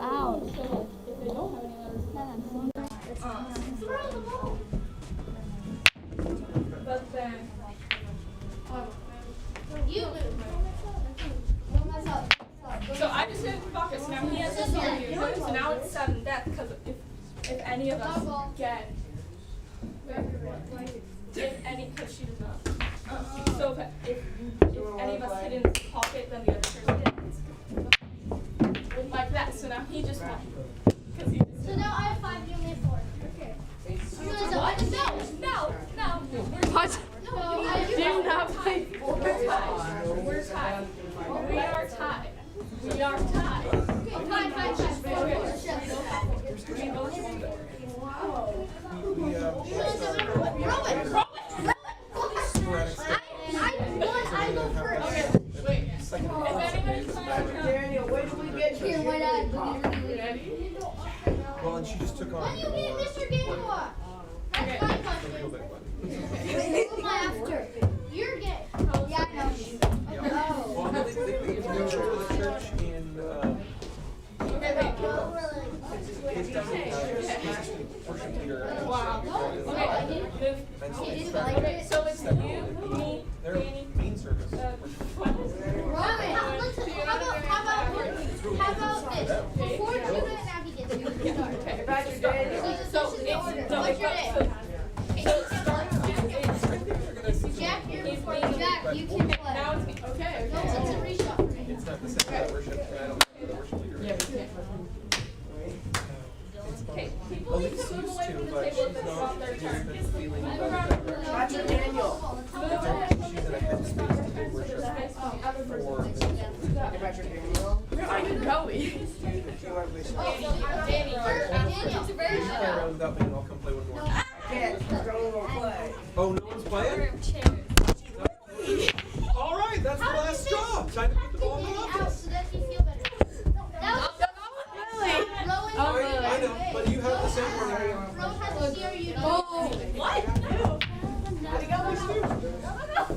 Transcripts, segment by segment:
out. But then, you lose. So I just did focus. Now he has to see you. So now it's sudden death because if any of us get, because she does not. So if any of us hit in the pocket, then the other person hits. Like that. So now he just won. So now I have 5, you only have 4. Okay. What? No. What? No, I Do not play. We're tied. We're tied. We are tied. We are tied. Okay, fine. I go first. Okay, wait. If anybody's Daniel, where did we get Here, why not? ready? Well, and she just took When on. you get Mr. Game Watch? That's my question. Who am I after? You're gay. Yeah, I know. Well, they go to the church in. Okay, wait. His dad has worship leader. Wow. Okay. Okay, so it's you, me, Their Danny. main service. What is it? Robin, how about this? Before Judah and Abby get to start. Okay. Roger, Daniel. So it's What's your name? So it starts Jack, you're before Jack, you can play. now it's me. Okay. No, it's a reshot. It's not the same as worship. I don't know the worship leader. Yeah, we can't. Okay, people At need least to move used away to, from the but table she's if it's not their not turn. just feeling Move about around. it. Roger, Daniel. She's in a headspace to do worship for. Hey, Roger, Daniel. Where are you going? Danny, Daniel. Play around without me and I'll come play one more. Yes, go play. Oh, no one's playing? All right, that's the last job. Time to put the ball in the Danny office. out so that you feel better. That was I know, but you have the same one. Ro has a CRU. what?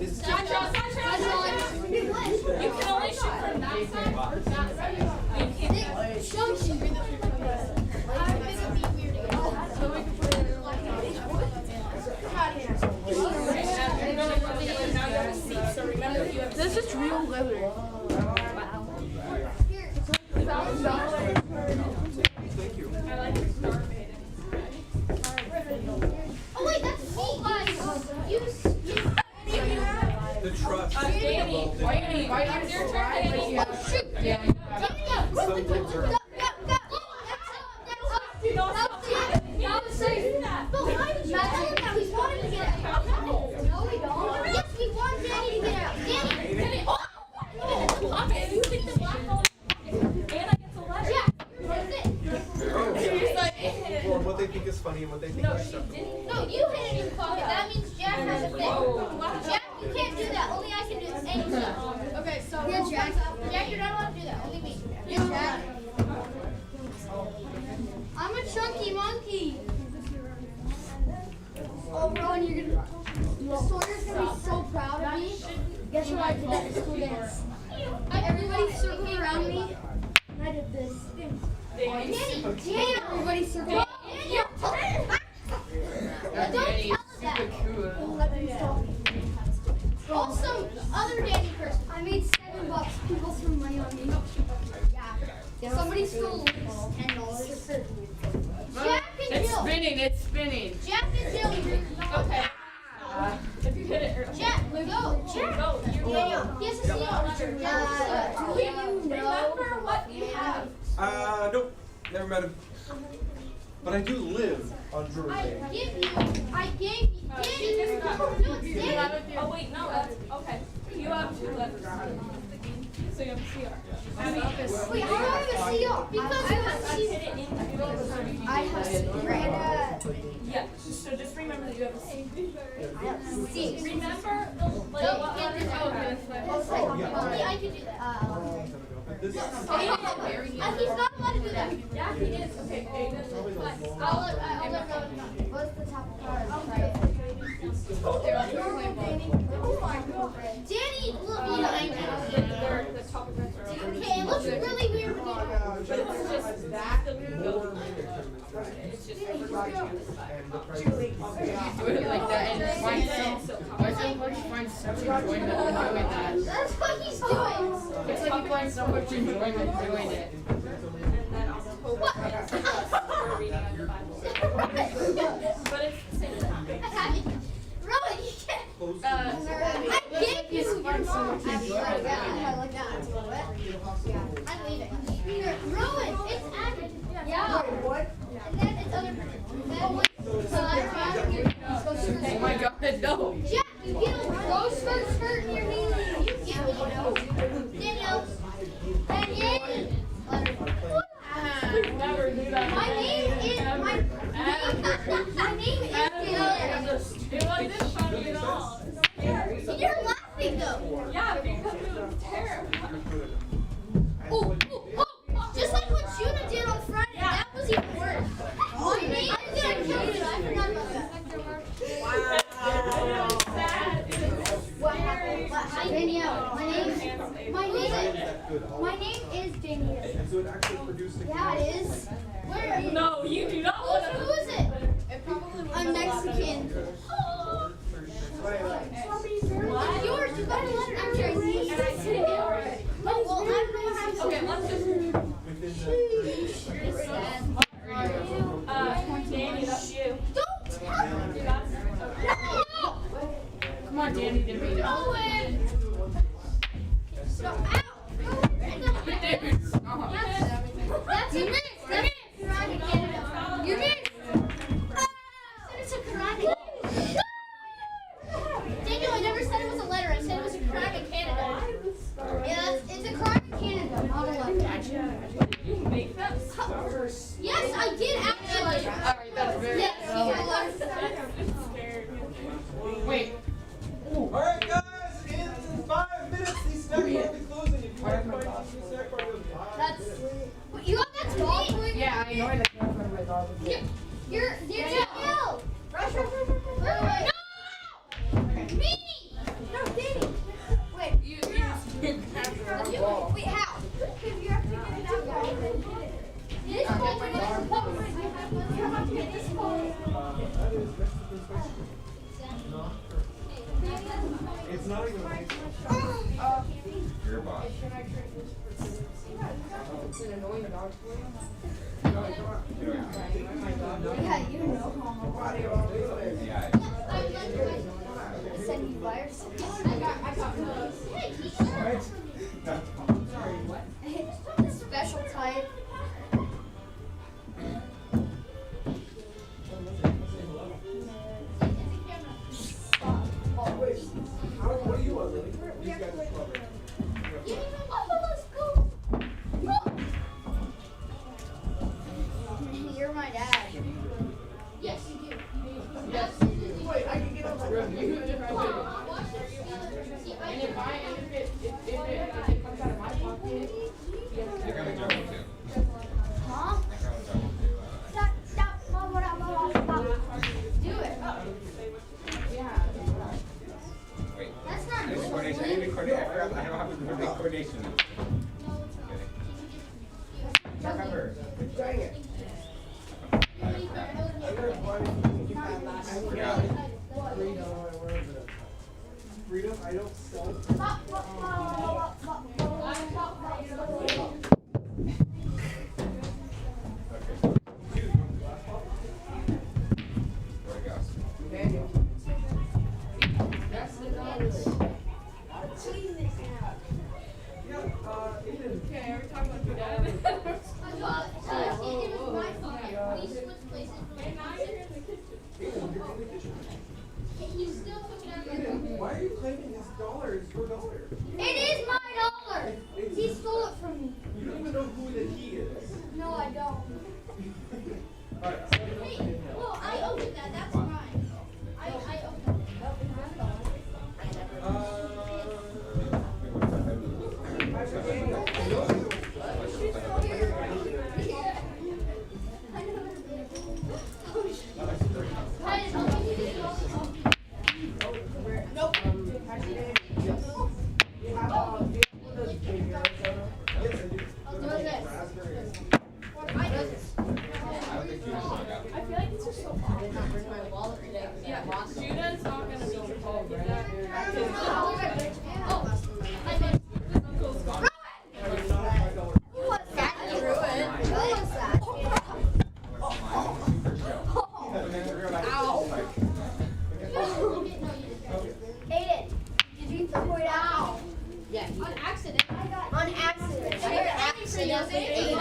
Is You can only shoot from that side or that side. You can't. So remember you have This is real leather. Thank you. I like your star fading. Oh wait, that's me. The trust. Danny, why are you your turn, Danny? Oh shoot. Daniel. Some things are. He's wanting to get out. No, we don't. Yes, we want Danny to get out. Danny. Okay, you pick the black ball and I get the letter. Jack, what's it? She's like, Well, what they think is funny and what they think no, is she acceptable. didn't. No, you hit it in your pocket. That means Jack has a thing. Jack, you can't do that. Only I can do any stuff. Okay, so Here, Jack. Jack, you're not allowed to do that. Only me. Here, Jack. I'm a chunky monkey. Oh, Rowan, you're gonna. Sawyer's gonna be so proud of me. Guess what I did at the school dance? Everybody circled around me, and I did this. Danny, everybody circled. Daniel, don't tell them that. Call some other Danny person. I made $7. People threw money on me. Yeah. Somebody stole $10. Jack and It's Jill. spinning, it's spinning. Jack and Jill. Okay. If you hit it early. Jack, go. Jack. Go. Daniel. He has a CO. Do you know? Remember what you have. Nope. Never met him. But I do live on Drury I Day. gave you. Danny. No, it's Danny. Oh wait, no, that's okay. You have 2 letters. So you have CR. Abby, Wait, how do I have a CO? Because I have hit it into I have yeah. So just remember that you have a C. C. Remember the No, you can't do that. Only I can do that. This is He's not allowed to do that. Yeah, he is. Okay, Aiden. I'll let Rowan know. What's the top card? Danny, look, The top of it. okay, it looks really weird. But it's just Do it like that and find why so much find such enjoyment in doing that? That's what he's doing. It's like you find so much enjoyment doing it. What? We're reading out the Bible. But it's the same thing. Rowan, you can't. Uh, I get you. Your mom. I like that. I'm leaving. Rowan, it's Adam. Yeah. What? And then it's other. Oh my god, no. Jack, you get a rose skirt in your knee. You get it, Danielle. Danielle. never do that. My name is my name is Danielle. It wasn't funny at all. You're laughing though. Yeah, because it was terrible. Oh, just like what Judah did on Friday. That was even worse. My name is Danielle. I forgot about that. What happened? Danielle. My name is Danielle. And so it actually produced a Yeah, it is. Where are you? No, you do not want to. Who is it? I'm Mexican. What? Yours, you got a letter. I'm Jersey. And I said it already. Oh, well, I'm going to Okay, let's just. Danny, that's you. Don't tell me. That's okay. No! Come on, Danny, didn't beat it. Owen! No, ow! Dude, stop. That's a miss. That's Karate Canada. You missed. It's a Karate. Daniel, I never said it was a letter. I said it was a Karate Canada. Yeah, it's a Karate Canada, not a letter. You make that stars. Yes, I did actually. Alright, that's very Yes, you got a letter. Scared. Wait. Alright guys, in 5 minutes these snack bars will be closing. If you want to find these snack bars, That's. You got that to me? Yeah, I know that can't find my dog. You're Danielle. Rush. No! Meanie. No, Danny. Wait. Wait, how? Because you have to get it out there. This ball. You have to get this ball. that is Mexican spicy. It's not even your boss. It's an annoying dog. Yeah, you know. Yeah. Send you wires. I got those. Hey, Right? special type. What do you want, Lily? These guys are strawberry. Let's go. You're my dad. Yes, you do. Yes. Wait, I can get up And if it comes out of my pocket, You're gonna jump too. Huh? Stop. Do it. yeah. Wait. That's not I need coordination. I need coordination. I forgot. I don't have the coordination. Remember. Dang it. Freedom, I don't sell. Okay, are we talking about your dad? It was my fault. We switched places. And now you're in the kitchen. He still took it out. Why are you claiming his dollar is your dollar? It is my dollar. He stole it from me. You don't even know who that he is. No, I don't. Alright. Hey, well, I opened that. That's mine. I opened that. doesn't aim.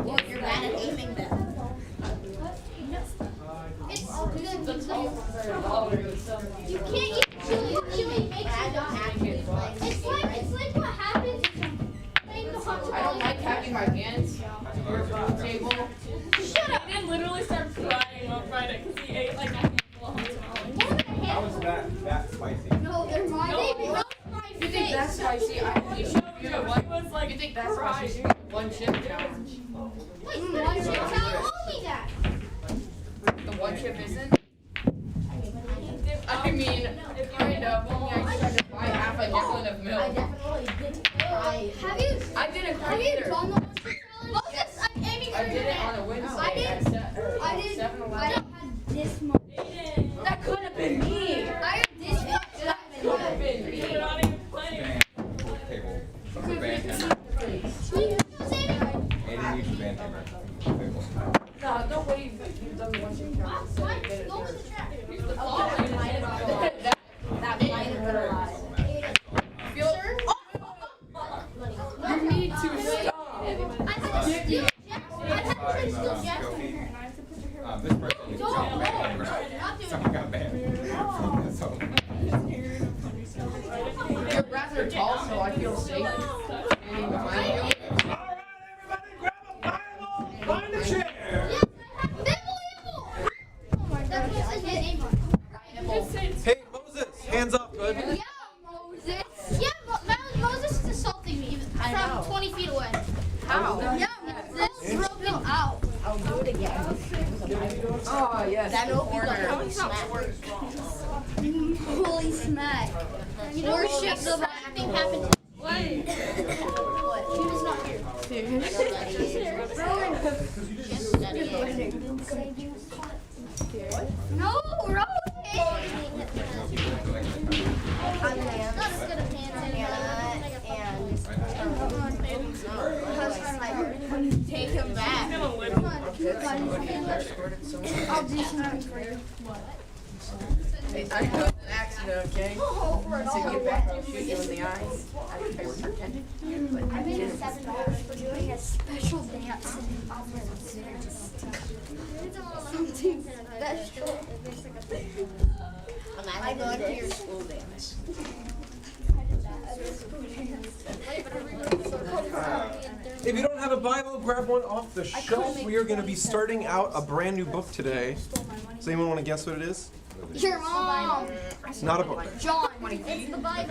Well, you're bad at aiming then. It's good. The tall ones are louder. You can't eat chili. Chili makes you die. It's like what happens playing the hot I don't like having my hands near the food table. Shut up. Aiden literally started crying on Friday because he ate like a handful of hot tamales. How was that spicy? No, they're mine. They broke my You think that's face. spicy? You should do He one. was like You think that's crying. spicy? One chip challenge. Wait, one chip challenge? Told me that. The one chip isn't? I mean, kind of. Only I tried to buy half a gallon of I milk. definitely didn't try. I didn't Have quite you either. done the one chip challenge? Moses, I'm aiming for I your did it hand. on a Wednesday I didn't. at I didn't. 7-Eleven. I don't have this much. Aiden, That could have been me. I have this much. Could have been we're me. not even playing. Table. It's a band hammer. Aiden needs a band hammer. Table. No, no way you've done the one chip challenge. So you did it Go there. with the trap. That might have been a lie. You need to stop. I had to steal Jackson. This person got a band hammer. Someone got banned. So, You're rather tall, so I feel safe standing behind you. alright, everybody grab a Bible, find a chair. Yes, I have Bible. Oh my God, I his name on it. Just say Hey, Moses, hands up, good. Yeah, Moses. Yeah, Moses is assaulting me I know. from 20 feet away. How? Yeah, Moses broke him out. I'll do it again. Oh, yes. That'll be the corner. holy smack. Holy smack. Worship the thing happened. What? He was not here. No, Rosie. I'm Not as good a pants and take him back. I'll do something for you. Hey, I was an accident, okay? To get back to shoot you in the eyes. I pretended to, but I I made didn't. $7 for doing a special dance. Something special. Imagine going to your school dance. If you don't have a Bible, grab one off the shelf. We are going to be starting out a brand new book today. Does anyone want to guess what it is? Your mom. It's not a book. John. It's the Bible.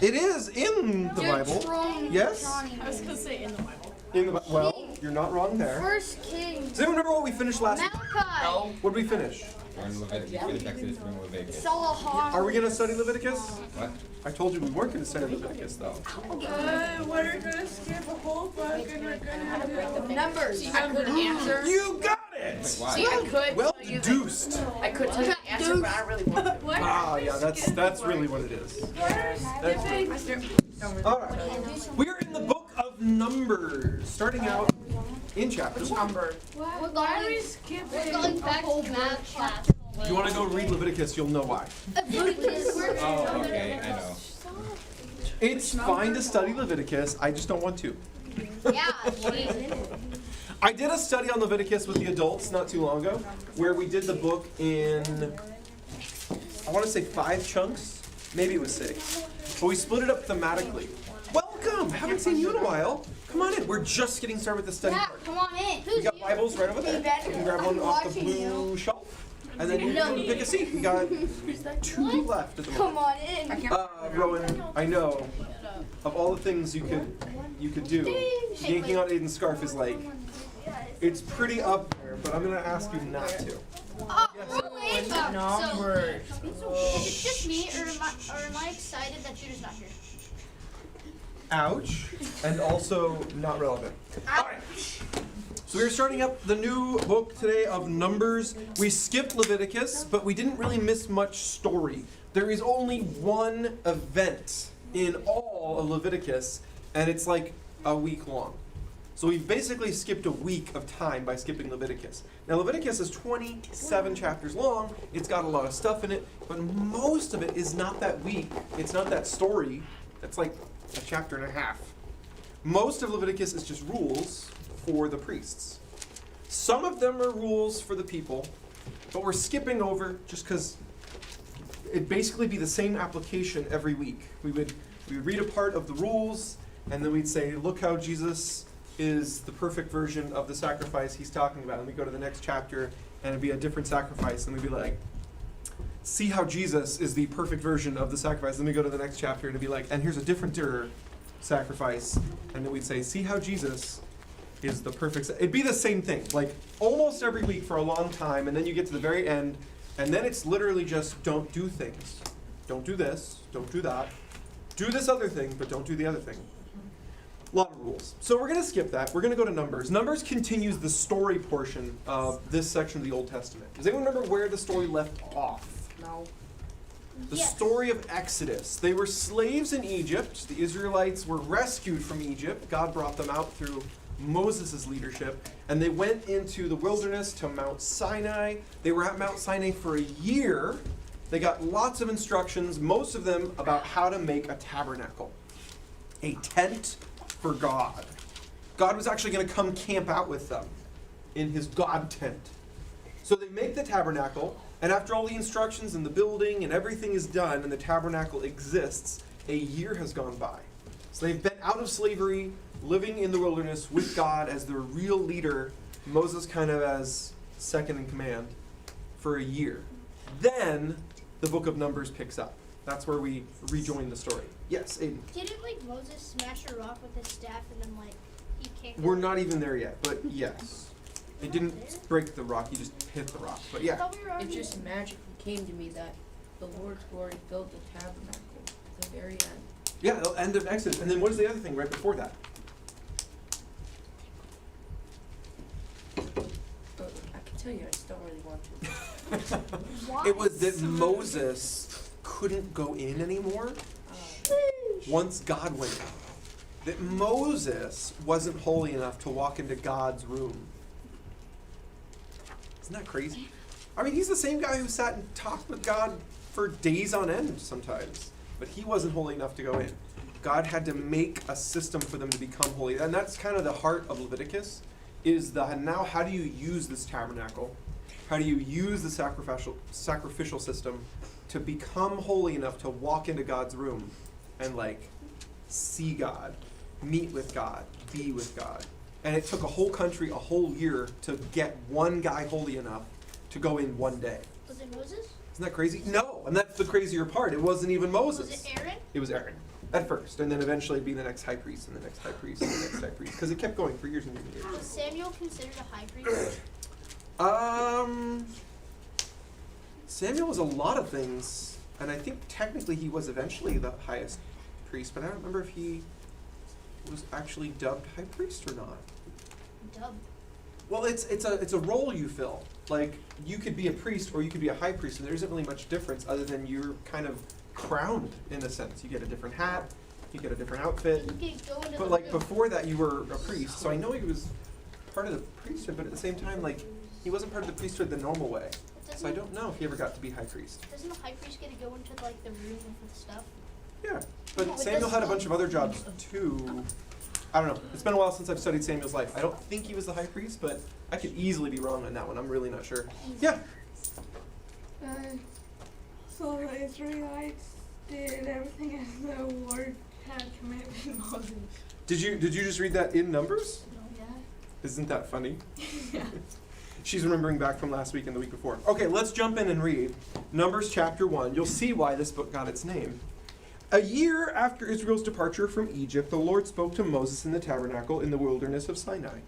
It is in the Bible. Yes? I was gonna say in the Bible. In the well, you're not wrong there. First King. Does anyone remember what we finished last week? Malachi. What did we finish? We're in Leviticus, finish Exodus, we're in Leviticus. Solomon. Are we going to study Leviticus? What? I told you we weren't going to study Leviticus, though. We're gonna skip a whole book and we're gonna do Numbers. See, I could answer. You got it! Why? See, I could Well tell you deduced. that. I could tell you the answer, but I really want to. Ah, yeah, that's really what it is. All right. We are in the book of Numbers, starting out in chapter 1. We're going back to math class. If you want to go read Leviticus, you'll know why. Oh, okay, I know. It's fine to study Leviticus, I just don't want to. Yeah, I did a study on Leviticus with the adults not too long ago, where we did the book in, I want to say 5 chunks, maybe it was 6, but we split it up thematically. Welcome! Haven't seen you in a while. Come on in. We're just getting started with the study Yeah, part. come on in. We got Bibles right over there. You can grab one off the blue shelf, and then you can pick a seat. We got 2 left at the moment. Come on in. Rowan, I know of all the things you could do, yanking on Aiden's scarf is like, it's pretty up there, but I'm gonna ask you not to. Numbers. Is it just me, or am I excited that Judah's not here? Ouch, and also not relevant. Alright. So we're starting up the new book today of Numbers. We skipped Leviticus, but we didn't really miss much story. There is only one event in all of Leviticus, and it's like a week long. So we've basically skipped a week of time by skipping Leviticus. Now Leviticus is 27 chapters long. It's got a lot of stuff in it, but most of it is not that week. It's not that story. It's like a chapter and a half. Most of Leviticus is just rules for the priests. Some of them are rules for the people, but we're skipping over just because it'd basically be the same application every week. We would read a part of the rules, and then we'd say, look how Jesus is the perfect version of the sacrifice he's talking about. And we go to the next chapter, and it'd be a different sacrifice, and we'd be like, see how Jesus is the perfect version of the sacrifice. Then we go to the next chapter, and it'd be like, and here's a different sacrifice. And then we'd say, see how Jesus is the perfect. It'd be the same thing, like almost every week for a long time, and then you get to the very end, and then it's literally just don't do things. Don't do this, don't do that. Do this other thing, but don't do the other thing. A lot of rules. So we're going to skip that. We're going to go to Numbers. Numbers continues the story portion of this section of the Old Testament. Does anyone remember where the story left off? No. The story of Exodus. They were slaves in Egypt. The Israelites were rescued from Egypt. God brought them out through Moses' leadership, and they went into the wilderness to Mount Sinai. They were at Mount Sinai for a year. They got lots of instructions, most of them about how to make a tabernacle, a tent for God. God was actually going to come camp out with them in his God tent. So they make the tabernacle, and after all the instructions and the building and everything is done and the tabernacle exists, a year has gone by. So they've been out of slavery, living in the wilderness with God as their real leader, Moses kind of as second in command, for a year. Then the book of Numbers picks up. That's where we rejoin the story. Yes, Aiden. Didn't Moses smash a rock with his staff and then he can't? We're not even there yet, but yes. It didn't break the rock, he just hit the rock. But yeah. It just magically came to me that the Lord's glory filled the tabernacle at the very end. Yeah, the end of Exodus. And then what is the other thing right before that? I can tell you, I still really want to. It was that Moses couldn't go in anymore once God went out. That Moses wasn't holy enough to walk into God's room. Isn't that crazy? I mean, he's the same guy who sat and talked with God for days on end sometimes, but he wasn't holy enough to go in. God had to make a system for them to become holy. And that's kind of the heart of Leviticus, is now how do you use this tabernacle? How do you use the sacrificial system to become holy enough to walk into God's room and see God, meet with God, be with God? And it took a whole country, a whole year to get one guy holy enough to go in one day. Was it Moses? Isn't that crazy? No, and that's the crazier part. It wasn't even Moses. Was it Aaron? It was Aaron at first, and then eventually be the next high priest and the next high priest and the next high priest, because it kept going for years and years and years. Was Samuel considered a high priest? Samuel was a lot of things, and I think technically he was eventually the highest priest, but I don't remember if he was actually dubbed high priest or not. Dubbed. Well, it's a role you fill. Like, you could be a priest or you could be a high priest, and there isn't really much difference other than you're kind of crowned in a sense. You get a different hat, you get a different outfit. You can go into But the room. before that, you were a priest, so I know he was part of the priesthood, but at the same time, he wasn't part of the priesthood the normal way. So I don't know if he ever got to be high priest. Doesn't the high priest get to go into the room with the stuff? Yeah, No, but it Samuel had a doesn't. bunch of other jobs too. I don't know. It's been a while since I've studied Samuel's life. I don't think he was the high priest, but I could easily be wrong on that one. I'm really not sure. Yeah. So the Israelites did everything as the Lord had commanded Moses. Did you just read that in Numbers? Yeah. Isn't that funny? Yeah. She's remembering back from last week and the week before. Okay, let's jump in and read Numbers chapter 1. You'll see why this book got its name. A year after Israel's departure from Egypt, the Lord spoke to Moses in the tabernacle in the wilderness of Sinai.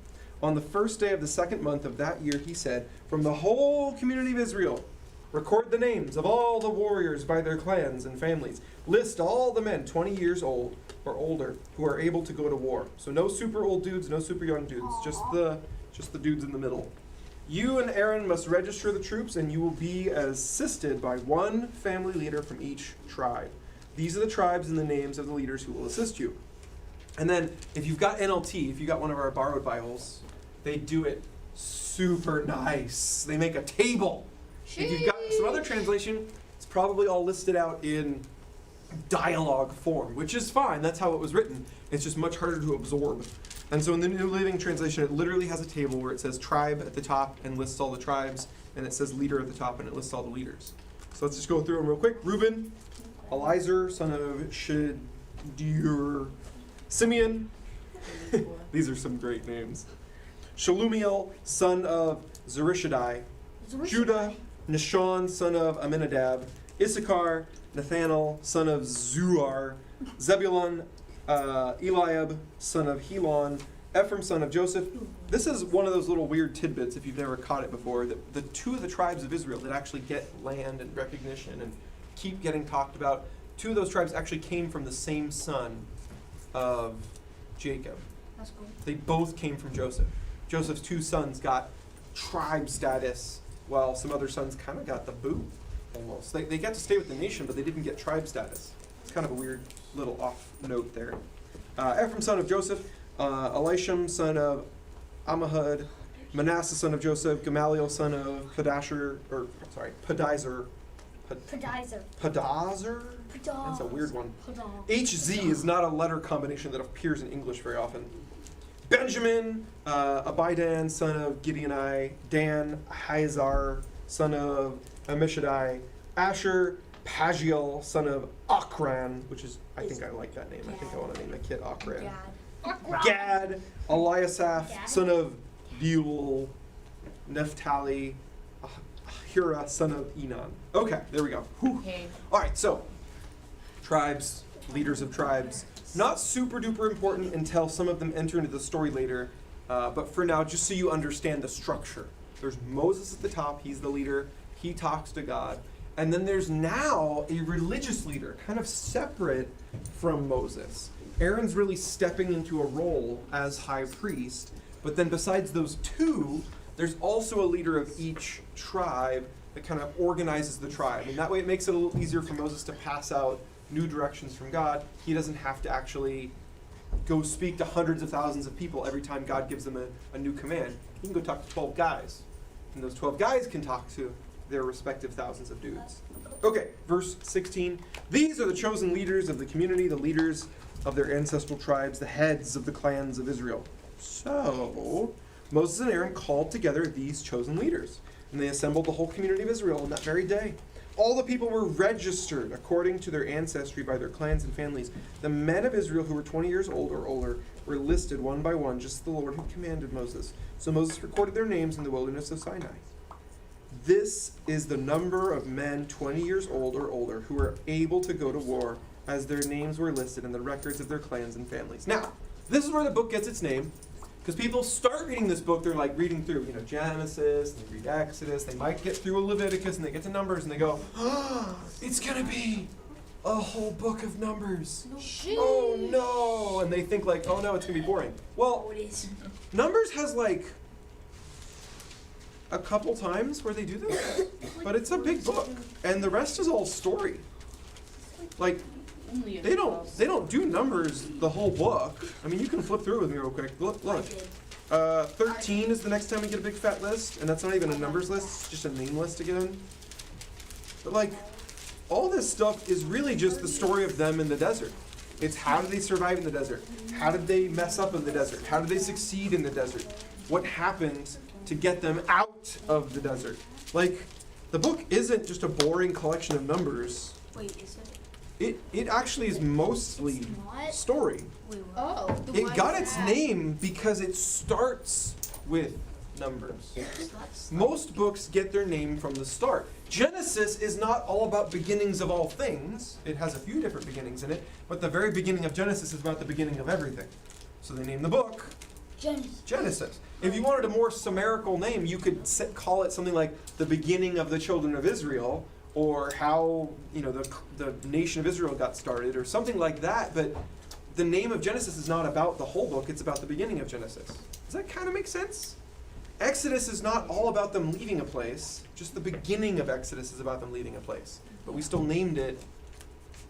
On the first day of the second month of that year, he said, "From the whole community of Israel, record the names of all the warriors by their clans and families. List all the men 20 years old or older who are able to go to war." So no super old dudes, no super young dudes, just the dudes in the middle. "You and Aaron must register the troops, and you will be assisted by one family leader from each tribe. These are the tribes and the names of the leaders who will assist you." And then, if you've got NLT, if you got one of our borrowed Bibles, they do it super nice. They make a table. If you've got some other translation, it's probably all listed out in dialogue form, which is fine. That's how it was written. It's just much harder to absorb. And so in the New Living Translation, it literally has a table where it says tribe at the top and lists all the tribes, and it says leader at the top and it lists all the leaders. So let's just go through them real quick. Reuben, Elizur, son of Shedeur, Simeon. These are some great names. Shalumiel, son of Zurishaddai. Judah, Nashon, son of Aminadab. Issachar, Nathanael, son of Zuar. Zebulun, Eliab, son of Helon. Ephraim, son of Joseph. This is one of those little weird tidbits, if you've never caught it before, that the two of the tribes of Israel that actually get land and recognition and keep getting talked about, two of those tribes actually came from the same son of Jacob. That's cool. They both came from Joseph. Joseph's two sons got tribe status, while some other sons kind of got the boot, almost. They got to stay with the nation, but they didn't get tribe status. It's kind of a weird little off note there. Ephraim, son of Joseph. Elisham, son of Ammihud. Manasseh, son of Joseph. Gamaliel, son of Pedazur. Pedizer. Pedazur? That's a weird one. HZ is not a letter combination that appears in English very often. Benjamin, Abidan, son of Gideoni. Dan, Hazar, son of Ammishaddai. Asher, Pagiel, son of Akran, which is, I think I like that name. I think I want to name my kid Akran. Gad, Eliasaph, son of Beuel. Naphtali, Hira, son of Enon. Okay, there we go. Whew. All right, so tribes, leaders of tribes. Not super duper important until some of them enter into the story later. But for now, just so you understand the structure. There's Moses at the top. He's the leader. He talks to God. And then there's now a religious leader, kind of separate from Moses. Aaron's really stepping into a role as high priest. But then besides those two, there's also a leader of each tribe that kind of organizes the tribe. And that way it makes it a little easier for Moses to pass out new directions from God. He doesn't have to actually go speak to hundreds of thousands of people every time God gives them a new command. He can go talk to 12 guys. And those 12 guys can talk to their respective thousands of dudes. Okay, verse 16. These are the chosen leaders of the community, the leaders of their ancestral tribes, the heads of the clans of Israel. So Moses and Aaron called together these chosen leaders, and they assembled the whole community of Israel on that very day. All the people were registered according to their ancestry by their clans and families. The men of Israel who were 20 years old or older were listed one by one, just as the Lord had commanded Moses. So Moses recorded their names in the wilderness of Sinai. This is the number of men 20 years old or older who were able to go to war, as their names were listed in the records of their clans and families. Now, this is where the book gets its name. Because people start reading this book, they're like reading through, Genesis, they read Exodus, they might get through Leviticus, and they get to Numbers, and they go, it's going to be a whole book of Numbers. Oh no! And they think like, oh no, it's going to be boring. Well, Numbers has like a couple times where they do this, but it's a big book, and the rest is all story. Like, they don't do Numbers the whole book. I mean, you can flip through it with me real quick. Look. 13 is the next time we get a big fat list, and that's not even a numbers list, it's just a name list again. But like, all this stuff is really just the story of them in the desert. It's how did they survive in the desert? How did they mess up in the desert? How did they succeed in the desert? What happened to get them out of the desert? Like, the book isn't just a boring collection of numbers. Wait, is it? It actually is mostly story. Oh. It got its name because it starts with numbers. Most books get their name from the start. Genesis is not all about beginnings of all things. It has a few different beginnings in it, but the very beginning of Genesis is about the beginning of everything. So they named the book Genesis. If you wanted a more Sumerical name, you could call it something like The Beginning of the Children of Israel, or how the nation of Israel got started, or something like that. But the name of Genesis is not about the whole book, it's about the beginning of Genesis. Does that kind of make sense? Exodus is not all about them leaving a place, just the beginning of Exodus is about them leaving a place. But we still named it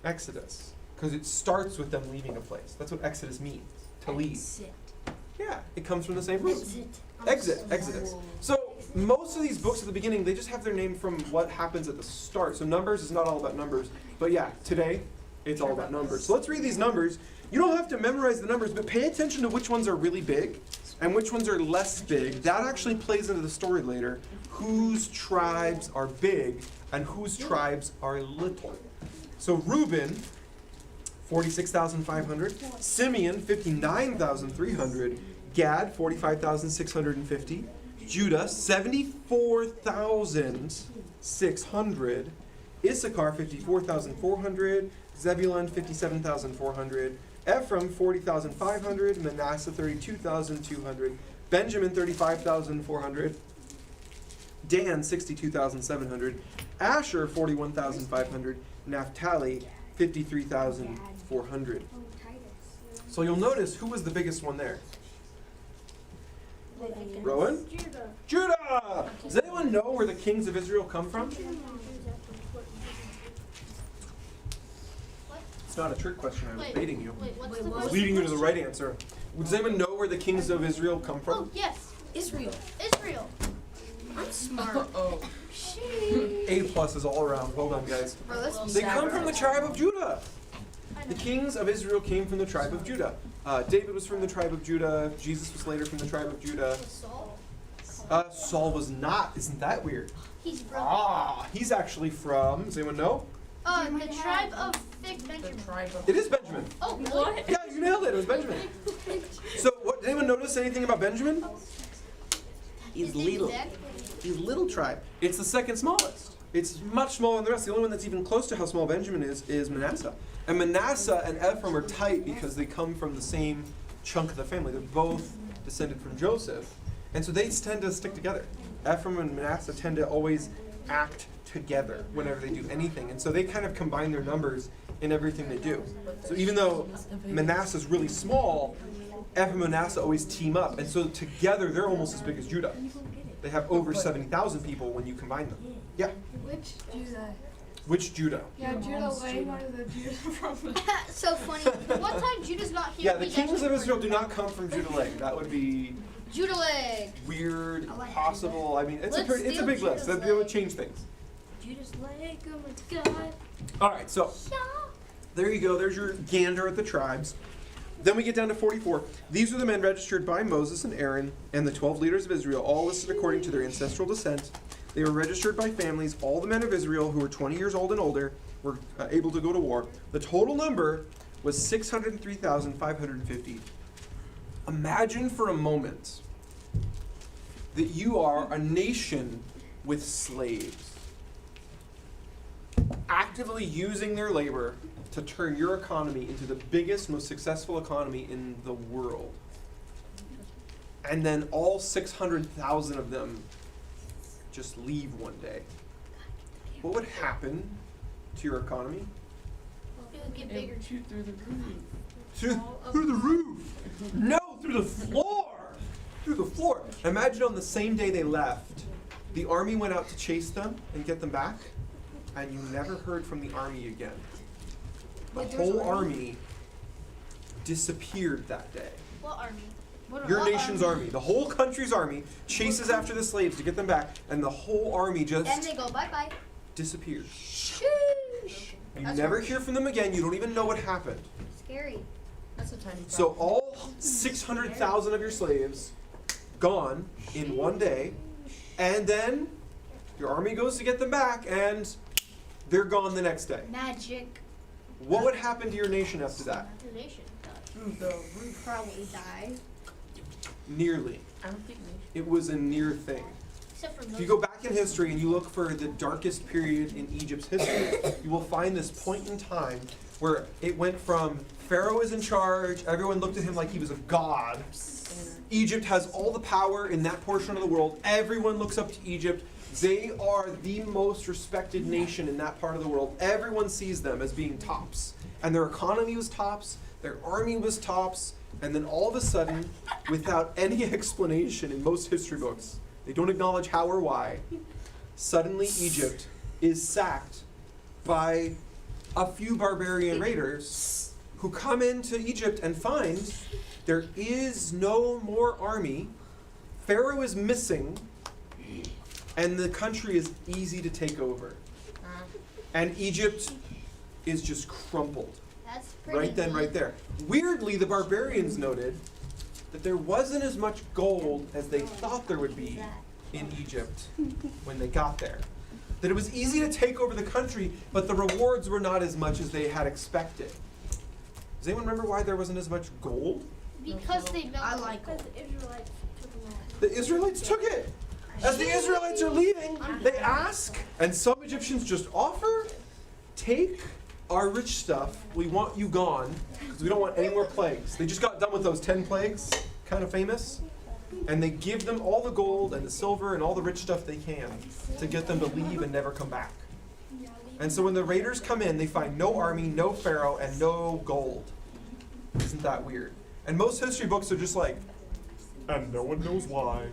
Exodus, because it starts with them leaving a place. That's what Exodus means, to leave. Exit. Yeah, it comes from the same root. Exodus. So most of these books at the beginning, they just have their name from what happens at the start. So Numbers is not all about numbers. But yeah, today, It's all about numbers. So let's read these numbers. You don't have to memorize the numbers, but pay attention to which ones are really big and which ones are less big. That actually plays into the story later. Whose tribes are big and whose tribes are little. So Reuben, 46,500. Simeon, 59,300. Gad, 45,650. Judah, 74,600. Issachar, 54,400. Zebulun, 57,400. Ephraim, 40,500. Manasseh, 32,200. Benjamin, 35,400. Dan, 62,700. Asher, 41,500. Naphtali, 53,400. So you'll notice who was the biggest one there? Rowan? Judah! Does anyone know where the kings of Israel come from? It's not a trick question, I was baiting you. What's the I was question? leading you to the right answer. Does anyone know where the kings of Israel come Oh, from? yes. Israel. Israel. I'm smart. Oh. A pluses all around. Hold on, guys. Bro, let's be They come from the tribe of Judah. The kings of Israel came from the tribe of Judah. David was from the tribe of Judah. Jesus was later from the tribe of Judah. Saul. Saul was not. Isn't that weird? He's from He's actually from, does anyone know? the tribe of Thick The Benjamin. tribe of It is Benjamin. Oh, really? What? Yeah, you nailed it. It was Benjamin. So, did anyone notice anything about Benjamin? He's His name little. is Ben? He's a little tribe. It's the second smallest. It's much smaller than the rest. The only one that's even close to how small Benjamin is Manasseh. And Manasseh and Ephraim are tight because they come from the same chunk of the family. They're both descended from Joseph. And so they tend to stick together. Ephraim and Manasseh tend to always act together whenever they do anything. And so they kind of combine their numbers in everything they do. So even though Manasseh is really small, Ephraim and Manasseh always team up. And so together they're almost as big as Judah. They have over 70,000 people when you combine them. Yeah. Which Judah? Which Judah? Yeah, Judah way more than Judah from So funny. One time Judah's not here. Yeah, the he's kings of actually Israel do not come from Judah leg. That would be Judah leg. weird, I like impossible. I mean, it's a Let's it's a steal big list. Judah's That would leg. change things. Judah's leg. Oh my God. All right, so there you go. There's your gander at the tribes. Then we get down to 44. These are the men registered by Moses and Aaron and the 12 leaders of Israel, all listed according to their ancestral descent. They were registered by families. All the men of Israel who were 20 years old and older were able to go to war. The total number was 603,550. Imagine for a moment that you are a nation with slaves, actively using their labor to turn your economy into the biggest, most successful economy in the world. And then all 600,000 of them just leave one day. What would happen to your economy? It would get It bigger. would shoot through the roof. Through the roof. No, through the floor. Through the floor. Imagine on the same day they left, the army went out to chase them and get them back, and you never heard from the army again. The whole army disappeared that day. What army? Your nation's army, the whole country's army, chases after the slaves to get them back, and the whole army And just they go bye-bye. disappears. Sheesh. You never hear from them again. You don't even know what happened. Scary. That's a tiny problem. So all 600,000 of your slaves gone in one day, and then your army goes to get them back, and they're gone the next day. Magic. What would happen to your nation after that? The nation. Through the roof. Probably die. Nearly. I don't think they It was a near thing. Except for If Moses. you go back in history and you look for the darkest period in Egypt's history, you will find this point in time where it went from Pharaoh is in charge, everyone looked at him like he was a god. Egypt has all the power in that portion of the world. Everyone looks up to Egypt. They are the most respected nation in that part of the world. Everyone sees them as being tops. And their economy was tops, their army was tops, and then all of a sudden, without any explanation in most history books, they don't acknowledge how or why, suddenly Egypt is sacked by a few barbarian raiders who come into Egypt and find there is no more army, Pharaoh is missing, and the country is easy to take over. And Egypt is just crumpled. That's pretty Right then, right there. Weirdly, the barbarians noted that there wasn't as much gold as they thought there would be in Egypt when they got there. That it was easy to take over the country, but the rewards were not as much as they had expected. Does anyone remember why there wasn't as much gold? Because they know. I like Because the Israelites took them out. The Israelites took it. As the Israelites are leaving, they ask, and some Egyptians just offer, take our rich stuff, we want you gone, because we don't want any more plagues. They just got done with those 10 plagues, kind of famous, and they give them all the gold and the silver and all the rich stuff they can to get them to leave and never come back. And so when the raiders come in, they find no army, no pharaoh, and no gold. Isn't that weird? And most history books are just like, and no one knows why.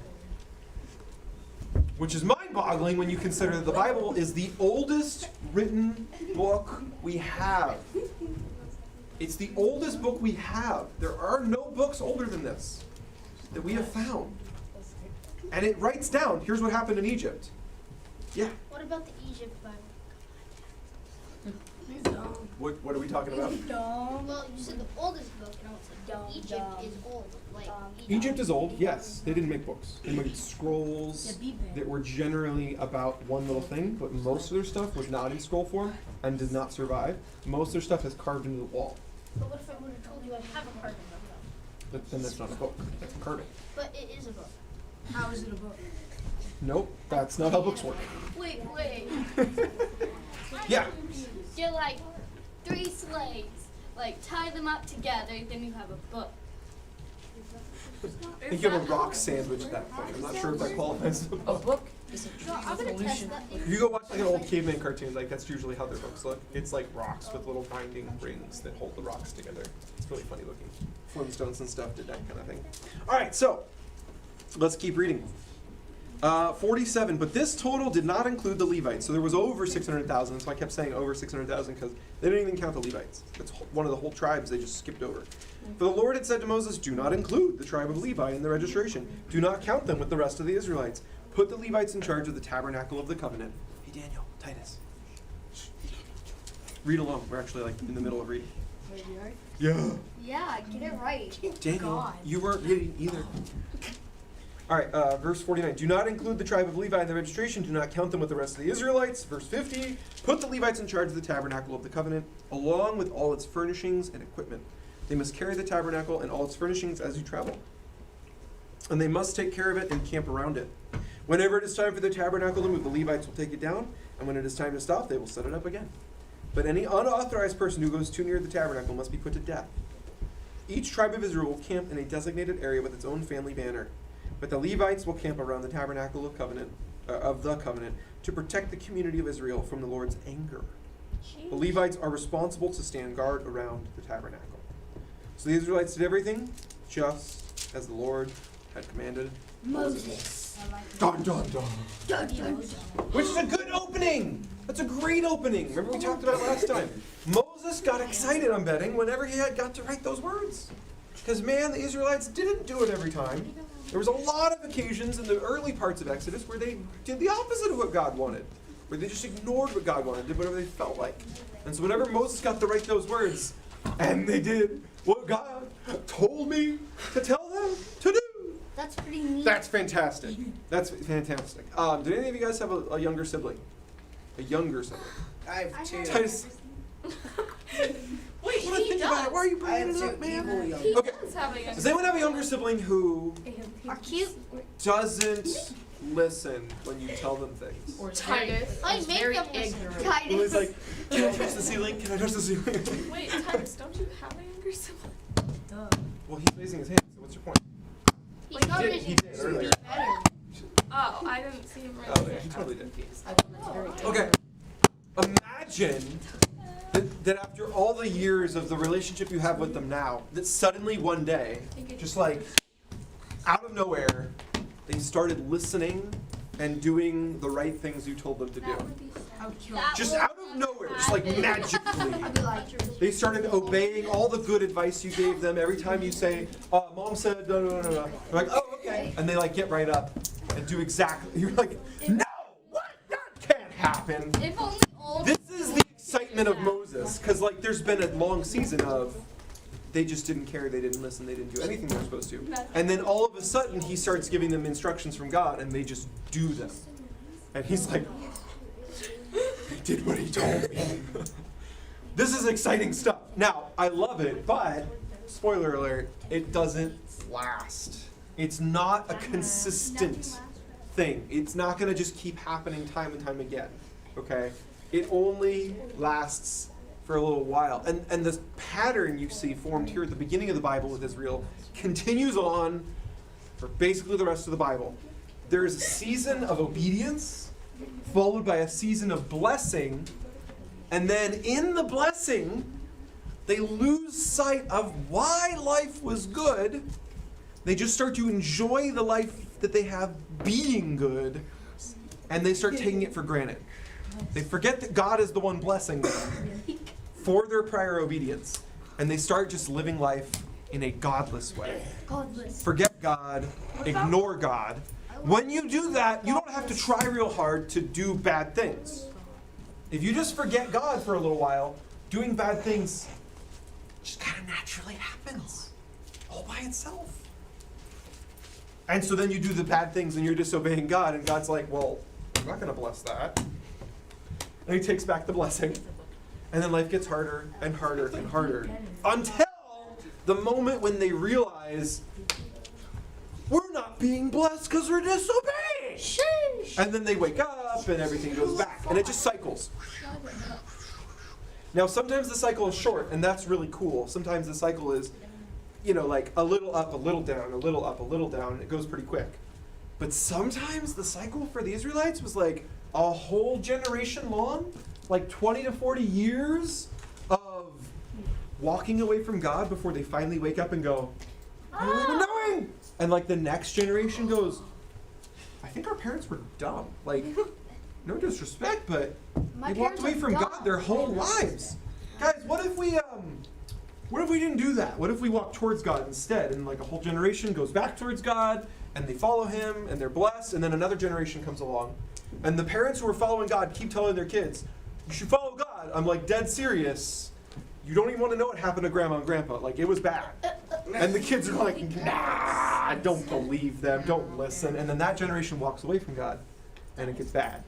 Which is mind-boggling when you consider that the Bible is the oldest written book we have. It's the oldest book we have. There are no books older than this that we have found. And it writes down, here's what happened in Egypt. Yeah. What about the Egypt Bible? What are we talking about? Well, you said the oldest book, and I was like, Egypt is old. Like, Egypt is old, yes. They didn't make books. They made scrolls that were generally about one little thing, but most of their stuff was not in scroll form and did not survive. Most of their stuff is carved into the wall. But what if I would have told you I have a carving book? But then that's not a book. That's a carving. But it is a book. How is it a book? Nope, that's not how books work. Wait. Yeah. You're like 3 slaves. Like, tie them up together, then you have a book. I think you have a rock sandwich at that point. I'm not sure if that qualifies as a A book. book is a No, I'm gonna test evolution. that. If you go watch like an old caveman cartoon, like that's usually how their books look. It's like rocks with little binding rings that hold the rocks together. It's really funny looking. Flintstones and stuff did that kind of thing. All right, so let's keep reading. 47, but this total did not include the Levites. So there was over 600,000. So I kept saying over 600,000 because they didn't even count the Levites. That's one of the whole tribes they just skipped over. For the Lord had said to Moses, do not include the tribe of Levi in the registration. Do not count them with the rest of the Israelites. Put the Levites in charge of the tabernacle of the covenant. Hey Daniel, Titus. Read along. We're actually like in the middle of reading. Yeah. Yeah, get it right. Daniel, you weren't reading either. All right, verse 49. Do not include the tribe of Levi in the registration. Do not count them with the rest of the Israelites. Verse 50. Put the Levites in charge of the tabernacle of the covenant, along with all its furnishings and equipment. They must carry the tabernacle and all its furnishings as you travel. And they must take care of it and camp around it. Whenever it is time for the tabernacle to move, the Levites will take it down, and when it is time to stop, they will set it up again. But any unauthorized person who goes too near the tabernacle must be put to death. Each tribe of Israel will camp in a designated area with its own family banner. But the Levites will camp around the tabernacle of the covenant to protect the community of Israel from the Lord's anger. The Levites are responsible to stand guard around the tabernacle. So the Israelites did everything just as the Lord had commanded Moses. Dun, dun, dun. Which is a good opening. That's a great opening. Remember we talked about it last time. Moses got excited, I'm betting, whenever he got to write those words. Because, man, the Israelites didn't do it every time. There was a lot of occasions in the early parts of Exodus where they did the opposite of what God wanted. Where they just ignored what God wanted, did whatever they felt like. And so whenever Moses got to write those words, and they did what God told me to tell them to do. That's pretty neat. That's fantastic. That's fantastic. Did any of you guys have a younger sibling? A younger sibling? I have 2. Titus. Wait, When I think about it, why are you I bringing have it 2 up, man? equally young. Okay. Does have a young Does anyone have a younger sibling who Are cute. doesn't listen when you tell them things? Or Titus. I is make very them listen. ignorant. Who is like, can I touch the ceiling? Can I touch the ceiling? Wait, Titus, don't you have a younger sibling? Duh. Well, he's raising his hand, so what's your point? He's not He vision. did earlier. Oh, I didn't see him right Oh, there. yeah, he totally did. I know that's very Okay. Imagine that after all the years of the relationship you have with them now, that suddenly one day, just like out of nowhere, they started listening and doing the right things you told them to do. Just out of nowhere, just like magically. They started obeying all the good advice you gave them. Every time you say, Mom said, no. They're like, oh, okay. And they like get right up and do exactly. You're like, no, what? That can't happen. If only old. This is the excitement of Moses. does, because like there's been a long season of they just didn't care, they didn't listen, they didn't do anything they were supposed to. And then all of a sudden he starts giving them instructions from God and they just do them. And he's like, I did what he told me. This is exciting stuff. Now, I love it, but, spoiler alert, it doesn't last. It's not a consistent thing. It's not going to just keep happening time and time again, okay? It only lasts for a little while. And this pattern you see formed here at the beginning of the Bible with Israel continues on for basically the rest of the Bible. There is a season of obedience, followed by a season of blessing, and then in the blessing, they lose sight of why life was good. They just start to enjoy the life that they have being good, and they start taking it for granted. They forget that God is the one blessing them for their prior obedience, and they start just living life in a godless way. Forget God, ignore God. When you do that, you don't have to try real hard to do bad things. If you just forget God for a little while, doing bad things just kind of naturally happens all by itself. And so then you do the bad things and you're disobeying God, and God's like, well, I'm not going to bless that. And he takes back the blessing. And then life gets harder and harder and harder. Until the moment when they realize, we're not being blessed because we're disobeying. And then they wake up and everything goes back. And it just cycles. Now, sometimes the cycle is short, and that's really cool. Sometimes the cycle is, like a little up, a little down, a little up, a little down. It goes pretty quick. But sometimes the cycle for the Israelites was like a whole generation long, like 20 to 40 years of walking away from God before they finally wake up and go, what are we even doing? And like the next generation goes, I think our parents were dumb. Like, no disrespect, but they walked away from God their whole lives. Guys, what if we didn't do that? What if we walked towards God instead? And like a whole generation goes back towards God, and they follow him, and they're blessed, and then another generation comes along. And the parents who are following God keep telling their kids, you should follow God. I'm like dead serious. You don't even want to know what happened to Grandma and Grandpa. Like, it was bad. And the kids are like, nah, I don't believe them. Don't listen. And then that generation walks away from God, and it gets bad.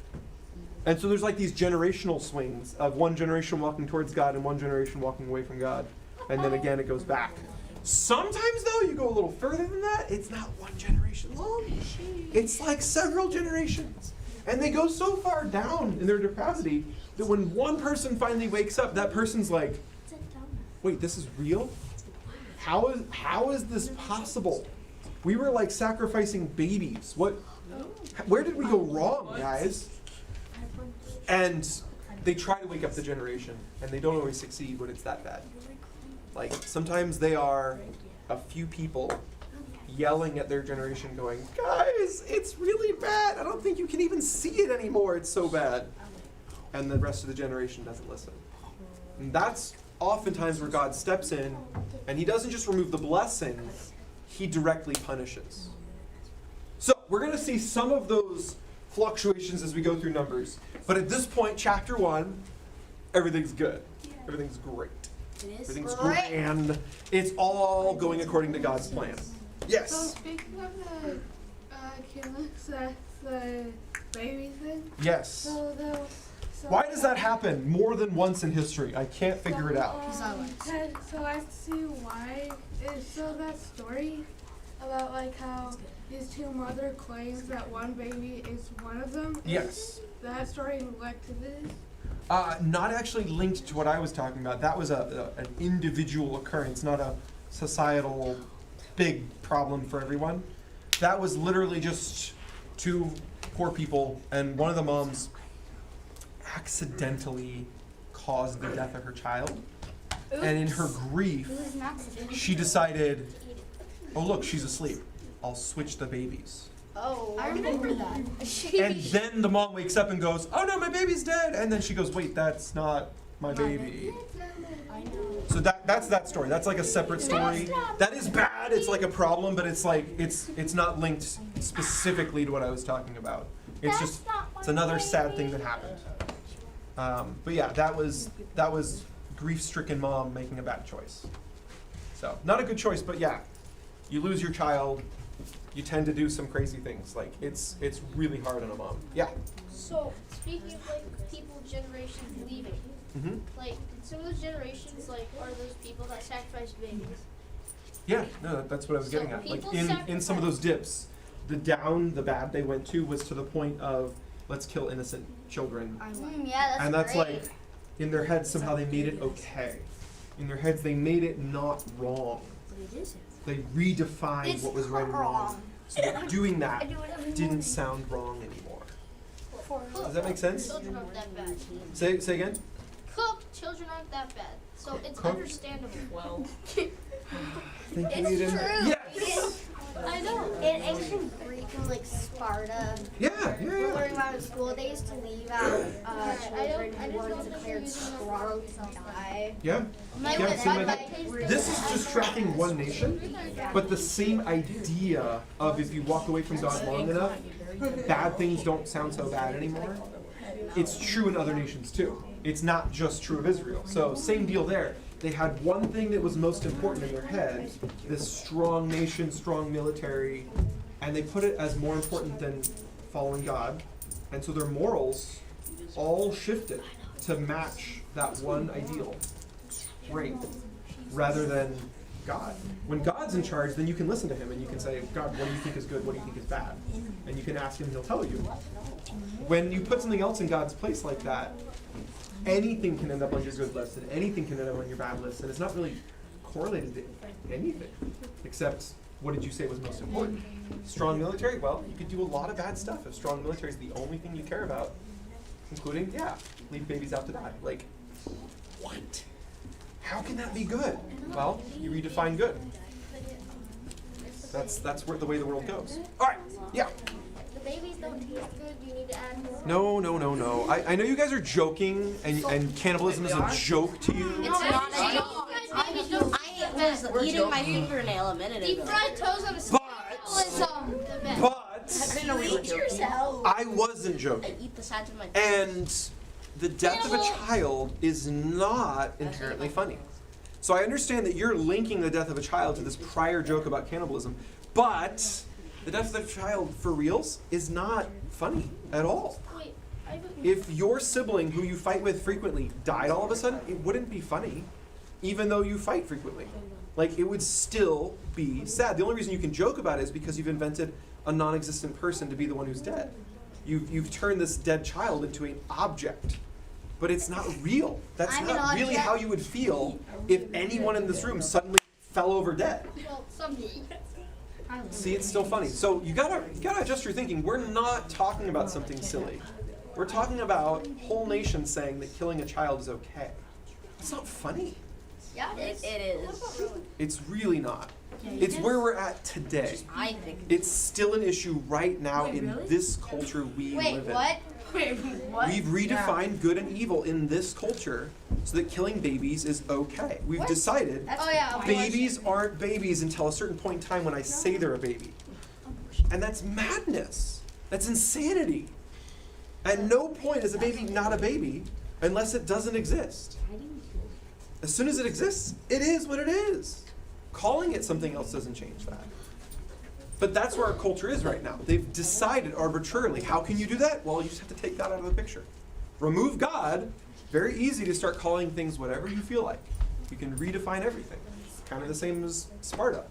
And so there's like these generational swings of one generation walking towards God and one generation walking away from God. And then again, it goes back. Sometimes, though, you go a little further than that. It's not one generation long. It's like several generations. And they go so far down in their depravity that when one person finally wakes up, that person's like, wait, this is real? How is this possible? We were like sacrificing babies. Where did we go wrong, guys? And they try to wake up the generation, and they don't always succeed when it's that bad. Like, sometimes they are a few people yelling at their generation going, guys, it's really bad. I don't think you can even see it anymore. It's so bad. And the rest of the generation doesn't listen. And that's oftentimes where God steps in, and he doesn't just remove the blessing, he directly punishes. So we're going to see some of those fluctuations as we go through Numbers. But at this point, chapter 1, everything's good. Everything's great. Everything's grand. It's all going according to God's plan. So Yes. speaking of the Calyx, that's the baby thing. Yes. So Why does that happen more than once in history? I can't figure it out. So I see why. So that story about like how his two mother claims that one baby is one of them. Yes. That story led to this. Not actually linked to what I was talking about. That was an individual occurrence, not a societal big problem for everyone. That was literally just two poor people, and one of the moms accidentally caused the death of her child. And in her grief, she decided, oh look, she's asleep. I'll switch the babies. Oh, I remember that. And then the mom wakes up and goes, oh no, my baby's dead. And then she goes, wait, that's not my baby. I know. So that's that story. That's like a separate story. That is bad. It's like a problem, but it's like it's not linked specifically to what I was talking about. It's another sad thing that happened. But yeah, that was grief-stricken mom making a bad choice. So, not a good choice, but yeah, you lose your child, you tend to do some crazy things. Like, it's really hard on a mom. Yeah? So, speaking of like people generations leaving, Mm-hmm. like some of those generations like are those people that sacrifice babies. Yeah, no, that's what I was So getting at. Like, people in some of those dips, the bad they went to was to the point of, let's kill innocent children. Yeah, And that's like, in their heads somehow they made it okay. In their heads they made it not wrong. They redefined It's what was right and not wrong. wrong. So that doing that do it every didn't morning. sound wrong anymore. Cooked Does that make sense? children aren't that bad. Say again? Cooked children aren't that bad. So it's Cooked? understandable. Well, Thank you, It's Eden. true. Yes! I know. In ancient Greek and like Sparta, Yeah. learning about in school, they used to leave out children who weren't declared strong to die. Yeah. Yeah, same idea. This is just tracking one nation, but the same idea of if you walk away from God long enough, bad things don't sound so bad anymore. It's true in other nations too. It's not just true of Israel. So same deal there. They had one thing that was most important in their head, this strong nation, strong military, and they put it as more important than following God. And so their morals all shifted to match that one ideal, strength, rather than God. When God's in charge, then you can listen to him and you can say, God, what do you think is good? What do you think is bad? And you can ask him, he'll tell you. When you put something else in God's place like that, anything can end up on your good list and anything can end up on your bad list, and it's not really correlated to anything, except what did you say was most important? Strong military? Well, you could do a lot of bad stuff if strong military is the only thing you care about, including, leave babies out to die. Like, what? How can that be good? Well, you redefine good. That's where the way the world goes. All right, yeah. The babies don't taste good. You need to add more. No. I know you guys are joking, and cannibalism is a joke to you. It's not a joke. I was eating my fingernail a minute Deep ago. fried toes on a stick is the best. But Eat yourself. I wasn't joking. I eat the sides of my And the death of a child is not inherently funny. So I understand that you're linking the death of a child to this prior joke about cannibalism, but the death of a child for reals is not funny at all. Wait, I have a- If your sibling who you fight with frequently died all of a sudden, it wouldn't be funny, even though you fight frequently. Like, it would still be sad. The only reason you can joke about it is because you've invented a non-existent person to be the one who's dead. You've turned this dead child into an object. But it's not real. That's I'm not an really object. how you would feel if anyone in this room suddenly fell over dead. Well, some people. See, it's still funny. So you gotta adjust your thinking. We're not talking about something silly. We're talking about whole nations saying that killing a child is okay. It's not funny. Yeah, it It is. It's really not. It's where we're at today. I think. It's still an issue right now in this culture we Wait, live in. what? We've redefined good and evil in this culture so that killing babies is okay. We've decided Oh yeah, babies aren't babies until a certain point in time when I say they're a baby. And that's madness. That's insanity. At no point is a baby not a baby unless it doesn't exist. As soon as it exists, it is what it is. Calling it something else doesn't change that. But that's where our culture is right now. They've decided arbitrarily. How can you do that? Well, you just have to take God out of the picture. Remove God, very easy to start calling things whatever you feel like. You can redefine everything. Kind of the same as Sparta.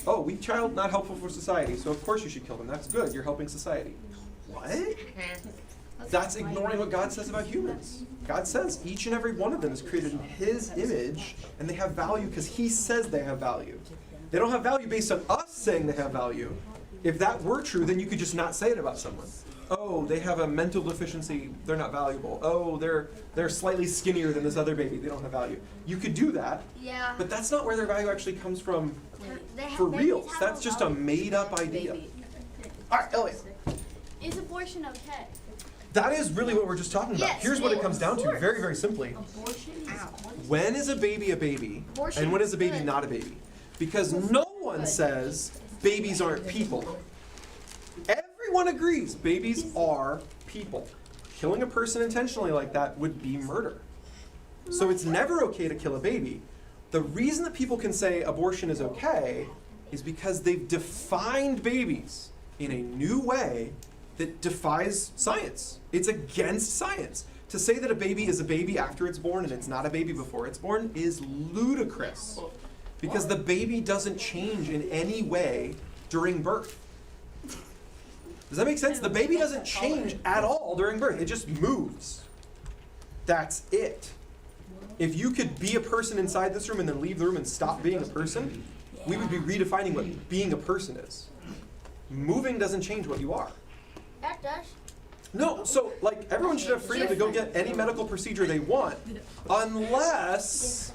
Oh, weak child, not helpful for society, so of course you should kill them. That's good, you're helping society. What? That's ignoring what God says about humans. God says each and every one of them is created in His image, and they have value because He says they have value. They don't have value based on us saying they have value. If that were true, then you could just not say it about someone. Oh, they have a mental deficiency, they're not valuable. Oh, they're slightly skinnier than this other baby, they don't have value. You could do that, Yeah. but that's not where their value actually comes from They for babies real. have That's just a made-up idea. All right, Elliot. Is abortion okay? That is really what we're just talking about. Yes, Here's what it it comes is. down to, very, very simply. When is a baby, Abortion and when is a is baby good. not a baby? Because no one says babies aren't people. Everyone agrees babies are people. Killing a person intentionally like that would be murder. So it's never okay to kill a baby. The reason that people can say abortion is okay is because they've defined babies in a new way that defies science. It's against science. To say that a baby is a baby after it's born and it's not a baby before it's born is ludicrous. Because the baby doesn't change in any way during birth. Does that make sense? The baby doesn't change at all during birth. It just moves. That's it. If you could be a person inside this room and then leave the room and stop being a person, we would be redefining what being a person is. Moving doesn't change what you are. That does. No, so like everyone should have freedom to go get any medical procedure they want, unless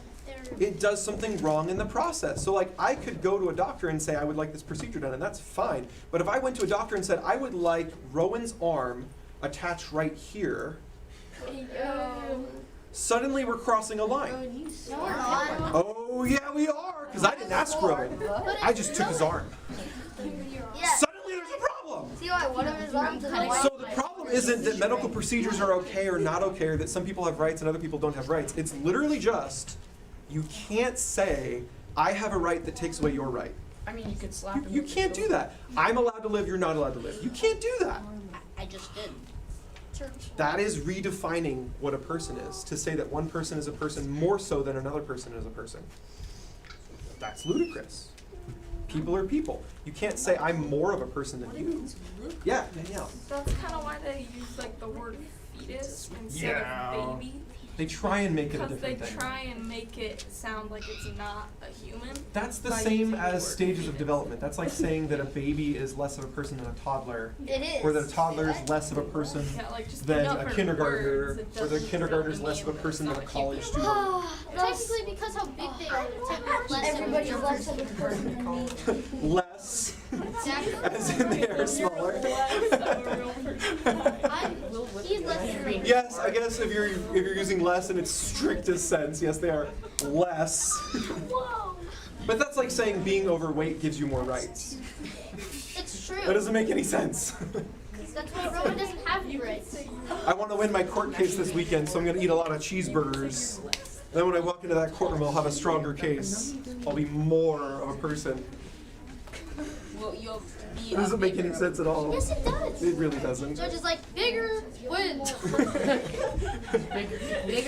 it does something wrong in the process. So like I could go to a doctor and say I would like this procedure done, and that's fine. But if I went to a doctor and said I would like Rowan's arm attached right here, suddenly we're crossing a line. Oh yeah, we are, because I didn't ask Rowan. I just took his arm. Yeah. Suddenly there's a problem. See why one of his arms is white? So the problem isn't that medical procedures are okay or not okay, or that some people have rights and other people don't have rights. It's literally just, you can't say, I have a right that takes away your right. I mean, you could slap him. You can't do that. I'm allowed to live, you're not allowed to live. You can't do that. I just did. That is redefining what a person is, to say that one person is a person more so than another person is a person. That's ludicrous. People are people. You can't say I'm more of a person than you. Yeah, Danielle. That's kind of why they use like the word fetus instead of baby. They try and make it a Because they different thing. try and make it sound like it's not a human. That's the by same using the as word stages of fetus. development. That's like saying that a baby is less of a person than a toddler, It is. or that a toddler is less of a person Yeah, like just than enough a for kindergartner, words, it or the doesn't kindergartner is really less of a mean person than a it's not college human. student. Technically, because how big they are, it's like less Everybody's of less of a person than me. Less, Exactly. as in they are smaller. He's less than me. Yes, I guess if you're using less in its strictest sense, yes, they are less. But that's like saying being overweight gives you more rights. It's true. That doesn't make any sense. That's why Rowan doesn't have any rights. I want to win my court case this weekend, so I'm going to eat a lot of cheeseburgers. Then when I walk into that courtroom, I'll have a stronger case. I'll be more of a person. Well, you'll be It doesn't make any sense at all. Yes, it does. It really doesn't. Judge is like, bigger wins. Bigger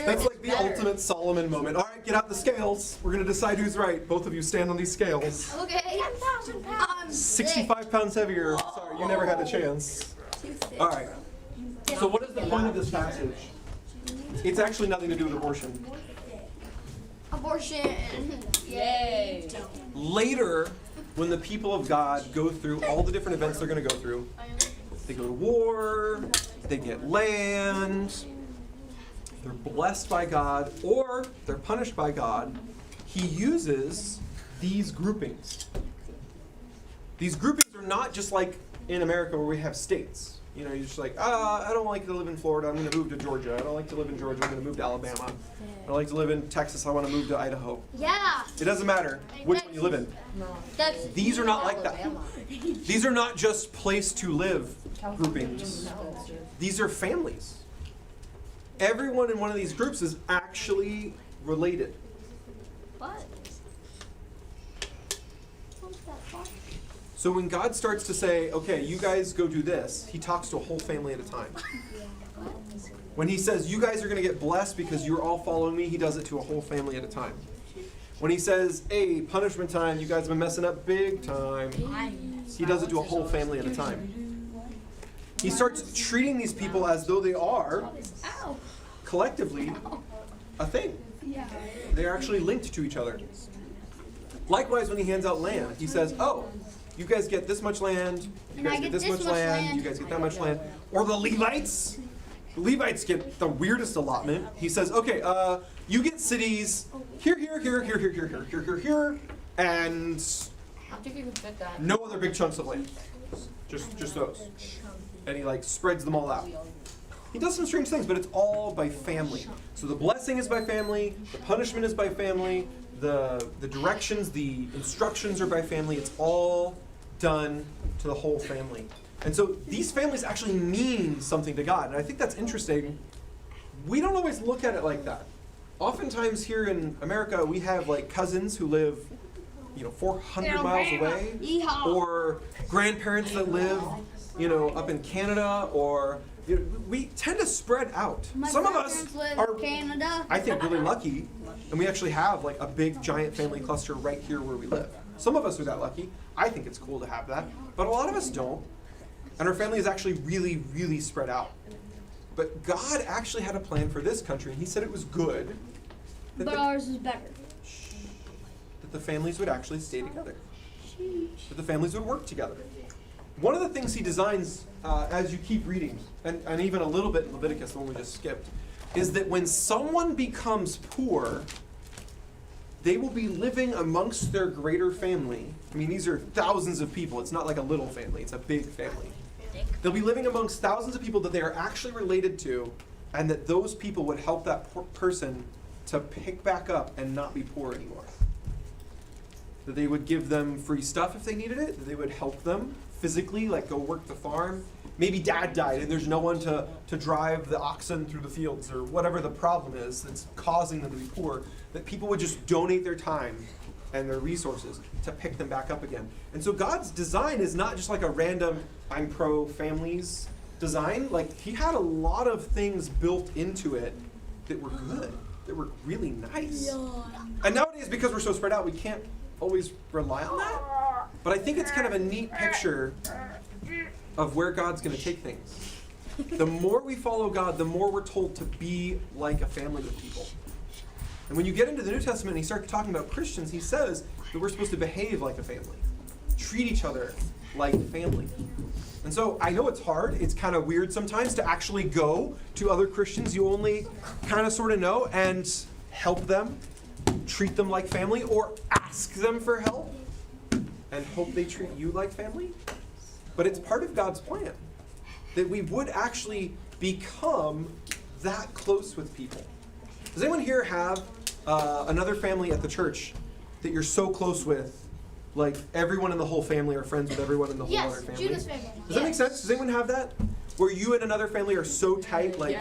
That's is like the better. ultimate Solomon moment. All right, get out the scales. We're going to decide who's right. Both of you stand on these scales. Okay. 10,000 pounds. 65 pounds heavier. Sorry, you never had a chance. All right. So what is the point of this passage? It's actually nothing to do with abortion. Abortion. Yay. Later, when the people of God go through all the different events they're going to go through, they go to war, they get land, they're blessed by God, or they're punished by God, he uses these groupings. These groupings are not just like in America where we have states. You know, you're just like, I don't like to live in Florida, I'm going to move to Georgia. I don't like to live in Georgia, I'm going to move to Alabama. I don't like to live in Texas, I want to move to Idaho. Yeah. It doesn't matter which one you live in. That's. These are not like that. These are not just place to live groupings. These are families. Everyone in one of these groups is actually related. What? So when God starts to say, okay, you guys go do this, he talks to a whole family at a time. When he says, you guys are going to get blessed because you're all following me, he does it to a whole family at a time. When he says, hey, punishment time, you guys have been messing up big time, he does it to a whole family at a time. He starts treating these people as though they are, collectively, a thing. They're actually linked to each other. Likewise, when he hands out land, he says, oh, you guys get this much land, you guys get this much land, you guys get that much land. Or the Levites. The Levites get the weirdest allotment. He says, okay, you get cities here, and I think you can fit that. no other big chunks of land. Just those. And he like spreads them all out. He does some strange things, but it's all by family. So the blessing is by family, the punishment is by family, the directions, the instructions are by family. It's all done to the whole family. And so these families actually mean something to God. And I think that's interesting. We don't always look at it like that. oftentimes here in America, we have like cousins who live, 400 miles away, or grandparents that live, up in Canada, or we tend to spread out. Some of us are, Canada. I think, really lucky, and we actually have like a big giant family cluster right here where we live. Some of us are that lucky. I think it's cool to have that, but a lot of us don't. And our family is actually really, really spread out. But God actually had a plan for this country, and he said it was good. But ours is better. That the families would actually stay together. That the families would work together. One of the things he designs as you keep reading, and even a little bit in Leviticus, the one we just skipped, is that when someone becomes poor, they will be living amongst their greater family. I mean, these are thousands of people. It's not like a little family. It's a big family. They'll be living amongst thousands of people that they are actually related to, and that those people would help that person to pick back up and not be poor anymore. That they would give them free stuff if they needed it, that they would help them physically, like go work the farm. Maybe dad died and there's no one to drive the oxen through the fields, or whatever the problem is that's causing them to be poor, that people would just donate their time and their resources to pick them back up again. And so God's design is not just like a random, I'm pro families design. Like, he had a lot of things built into it that were good, that were really nice. And nowadays, because we're so spread out, we can't always rely on that. But I think it's kind of a neat picture of where God's going to take things. The more we follow God, the more we're told to be like a family with people. And when you get into the New Testament and he starts talking about Christians, he says that we're supposed to behave like a family, treat each other like family. And so I know it's hard, it's kind of weird sometimes to actually go to other Christians you only kind of sort of know and help them, treat them like family, or ask them for help and hope they treat you like family. But it's part of God's plan that we would actually become that close with people. Does anyone here have another family at the church that you're so close with, like everyone in the whole family are friends with everyone in the whole other family? Judah's family. Does that make sense? Does anyone have that? Where you and another family are so tight, like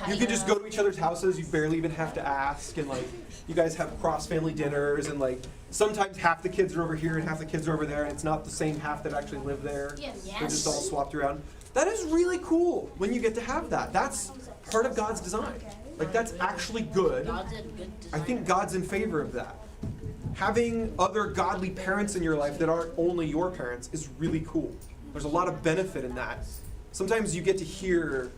you can just go to each other's houses, you barely even have to ask, and like you guys have cross-family dinners, and like sometimes half the kids are over here and half the kids are over there, and it's not the same half that actually live there. Yes. They're just all swapped around. That is really cool when you get to have that. That's part of God's design. Like, that's actually good. I think God's in favor of that. Having other godly parents in your life that aren't only your parents is really cool. There's a lot of benefit in that. Sometimes you get to hear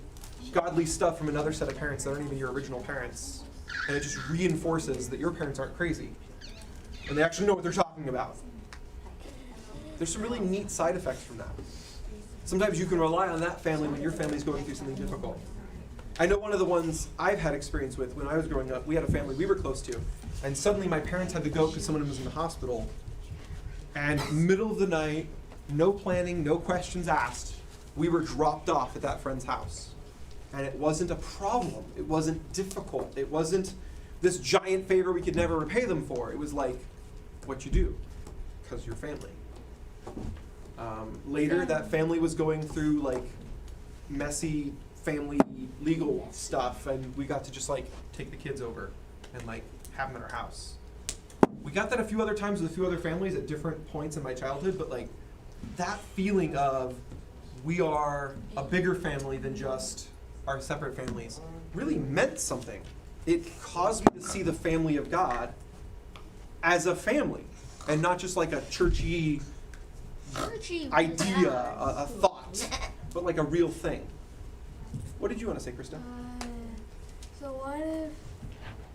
godly stuff from another set of parents that aren't even your original parents, and it just reinforces that your parents aren't crazy, and they actually know what they're talking about. There's some really neat side effects from that. Sometimes you can rely on that family when your family's going through something difficult. I know one of the ones I've had experience with when I was growing up, we had a family we were close to, and suddenly my parents had to go because someone was in the hospital, and middle of the night, no planning, no questions asked, we were dropped off at that friend's house. And it wasn't a problem. It wasn't difficult. It wasn't this giant favor we could never repay them for. It was like what you do, because you're family. Later, that family was going through like messy family legal stuff, and we got to just like take the kids over and like have them at our house. We got that a few other times with a few other families at different points in my childhood, but like that feeling of we are a bigger family than just our separate families really meant something. It caused me to see the family of God as a family and not just like a churchy idea, a thought, but like a real thing. What did you want to say, Krista? So what if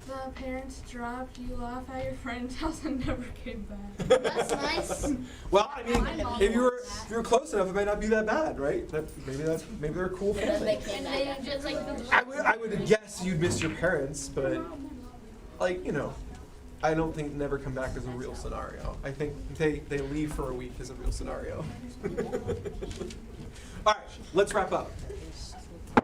the parents dropped you off at your friend's house and never came back? That's nice. Well, I mean, if you were close enough, it might not be that bad, right? Maybe they're a cool family. And they just like I would guess you'd miss your parents, but like, I don't think never come back is a real scenario. I think they leave for a week is a real scenario. All right, let's wrap up.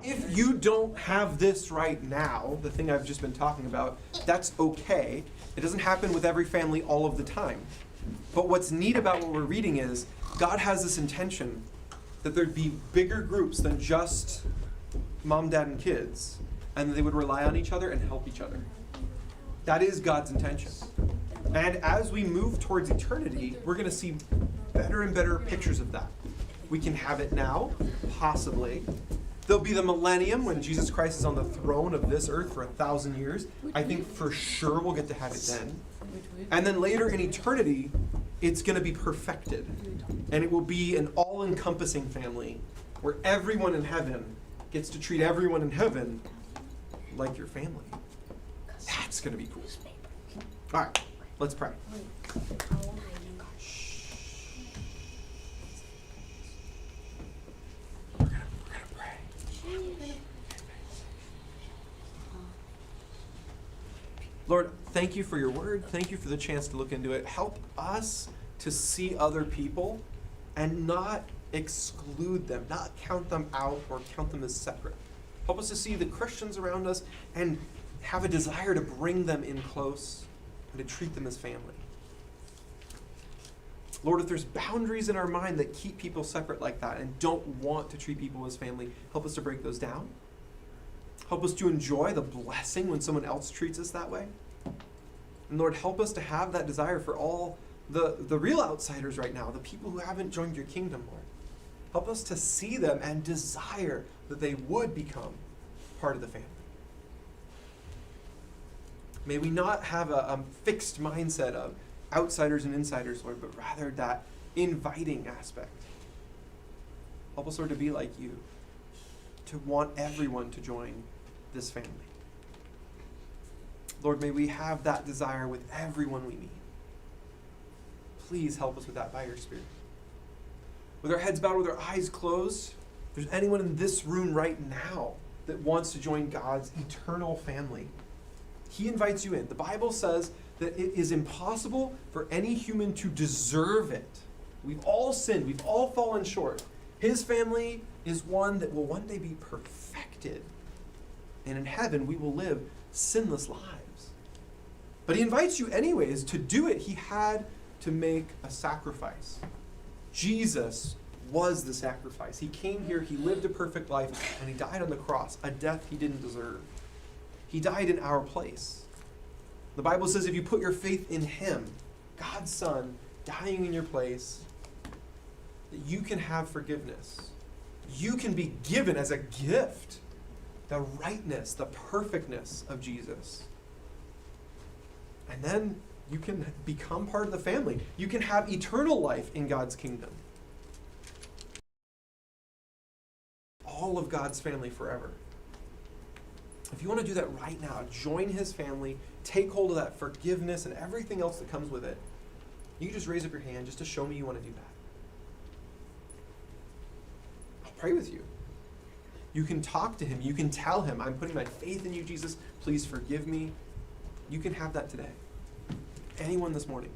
If you don't have this right now, the thing I've just been talking about, that's okay. It doesn't happen with every family all of the time. But what's neat about what we're reading is God has this intention that there'd be bigger groups than just mom, dad, and kids, and that they would rely on each other and help each other. That is God's intention. And as we move towards eternity, we're going to see better and better pictures of that. We can have it now, possibly. There'll be the millennium when Jesus Christ is on the throne of this earth for 1,000 years. I think for sure we'll get to have it then. And then later in eternity, it's going to be perfected. And it will be an all-encompassing family where everyone in heaven gets to treat everyone in heaven like your family. That's going to be cool. All right, let's pray. We're gonna pray. Lord, thank you for your word. Thank you for the chance to look into it. Help us to see other people and not exclude them, not count them out or count them as separate. Help us to see the Christians around us and have a desire to bring them in close and to treat them as family. Lord, if there's boundaries in our mind that keep people separate like that and don't want to treat people as family, help us to break those down. Help us to enjoy the blessing when someone else treats us that way. And Lord, help us to have that desire for all the real outsiders right now, the people who haven't joined your kingdom, Lord. Help us to see them and desire that they would become part of the family. May we not have a fixed mindset of outsiders and insiders, Lord, but rather that inviting aspect. Help us, Lord, to be like you, to want everyone to join this family. Lord, may we have that desire with everyone we meet. Please help us with that by your Spirit. With our heads bowed, with our eyes closed, if there's anyone in this room right now that wants to join God's eternal family, He invites you in. The Bible says that it is impossible for any human to deserve it. We've all sinned. We've all fallen short. His family is one that will one day be perfected. And in heaven, we will live sinless lives. But He invites you anyways. To do it, He had to make a sacrifice. Jesus was the sacrifice. He came here, He lived a perfect life, and He died on the cross, a death He didn't deserve. He died in our place. The Bible says if you put your faith in Him, God's Son, dying in your place, that you can have forgiveness. You can be given as a gift the rightness, the perfectness of Jesus. And then you can become part of the family. You can have eternal life in God's kingdom. All of God's family forever. If you want to do that right now, join His family, take hold of that forgiveness and everything else that comes with it, you can just raise up your hand just to show me you want to do that. I'll pray with you. You can talk to Him. You can tell Him, I'm putting my faith in you, Jesus. Please forgive me. You can have that today. Anyone this morning.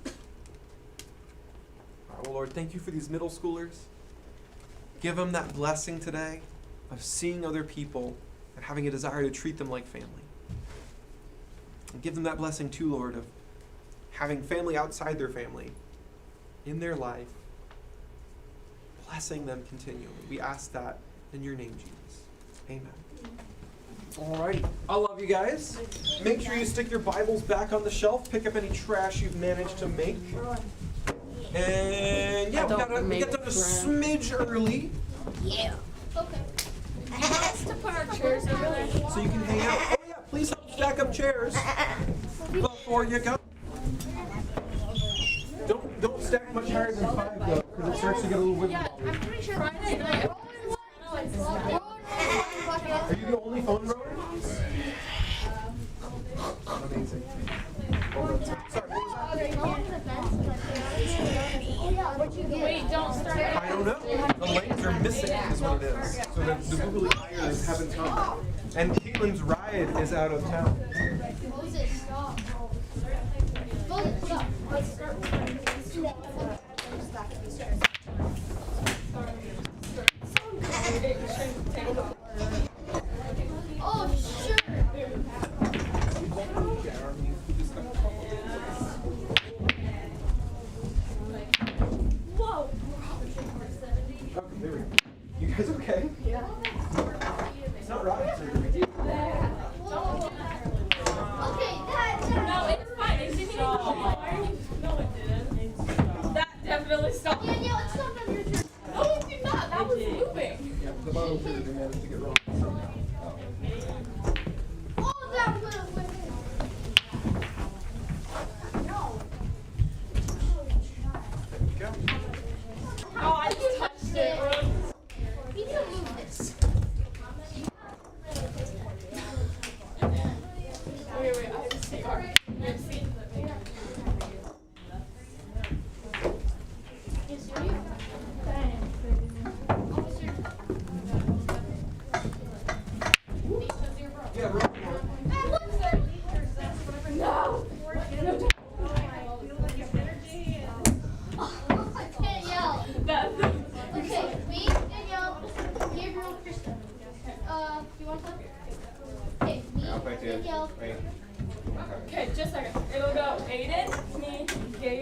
All right, well, Lord, thank you for these middle schoolers. Give them that blessing today of seeing other people and having a desire to treat them like family. And give them that blessing too, Lord, of having family outside their family in their life, blessing them continually. We ask that in your name, Jesus. Amen. Alrighty. I love you guys. Make sure you stick your Bibles back on the shelf. Pick up any trash you've managed to make. And yeah, we got done a smidge early. Yeah. Okay. Let's to put our chairs over there. So you can hang out. Oh yeah, please help stack up chairs before you go. Don't stack much higher than 5 though, because it starts to get a little wibbly. Yeah, I'm pretty sure Friday night. Are you the only phone rower? Amazing. Sorry, what was that? Wait, don't start. I don't know. The legs are missing is what it is. So the googly eyes haven't come. And Caitlin's ride is out of town. Moses, stop. Moses, stop. Let's start. Oh, sure. Whoa. Okay, there we go. You guys okay? Yeah. It's not rocket surgery.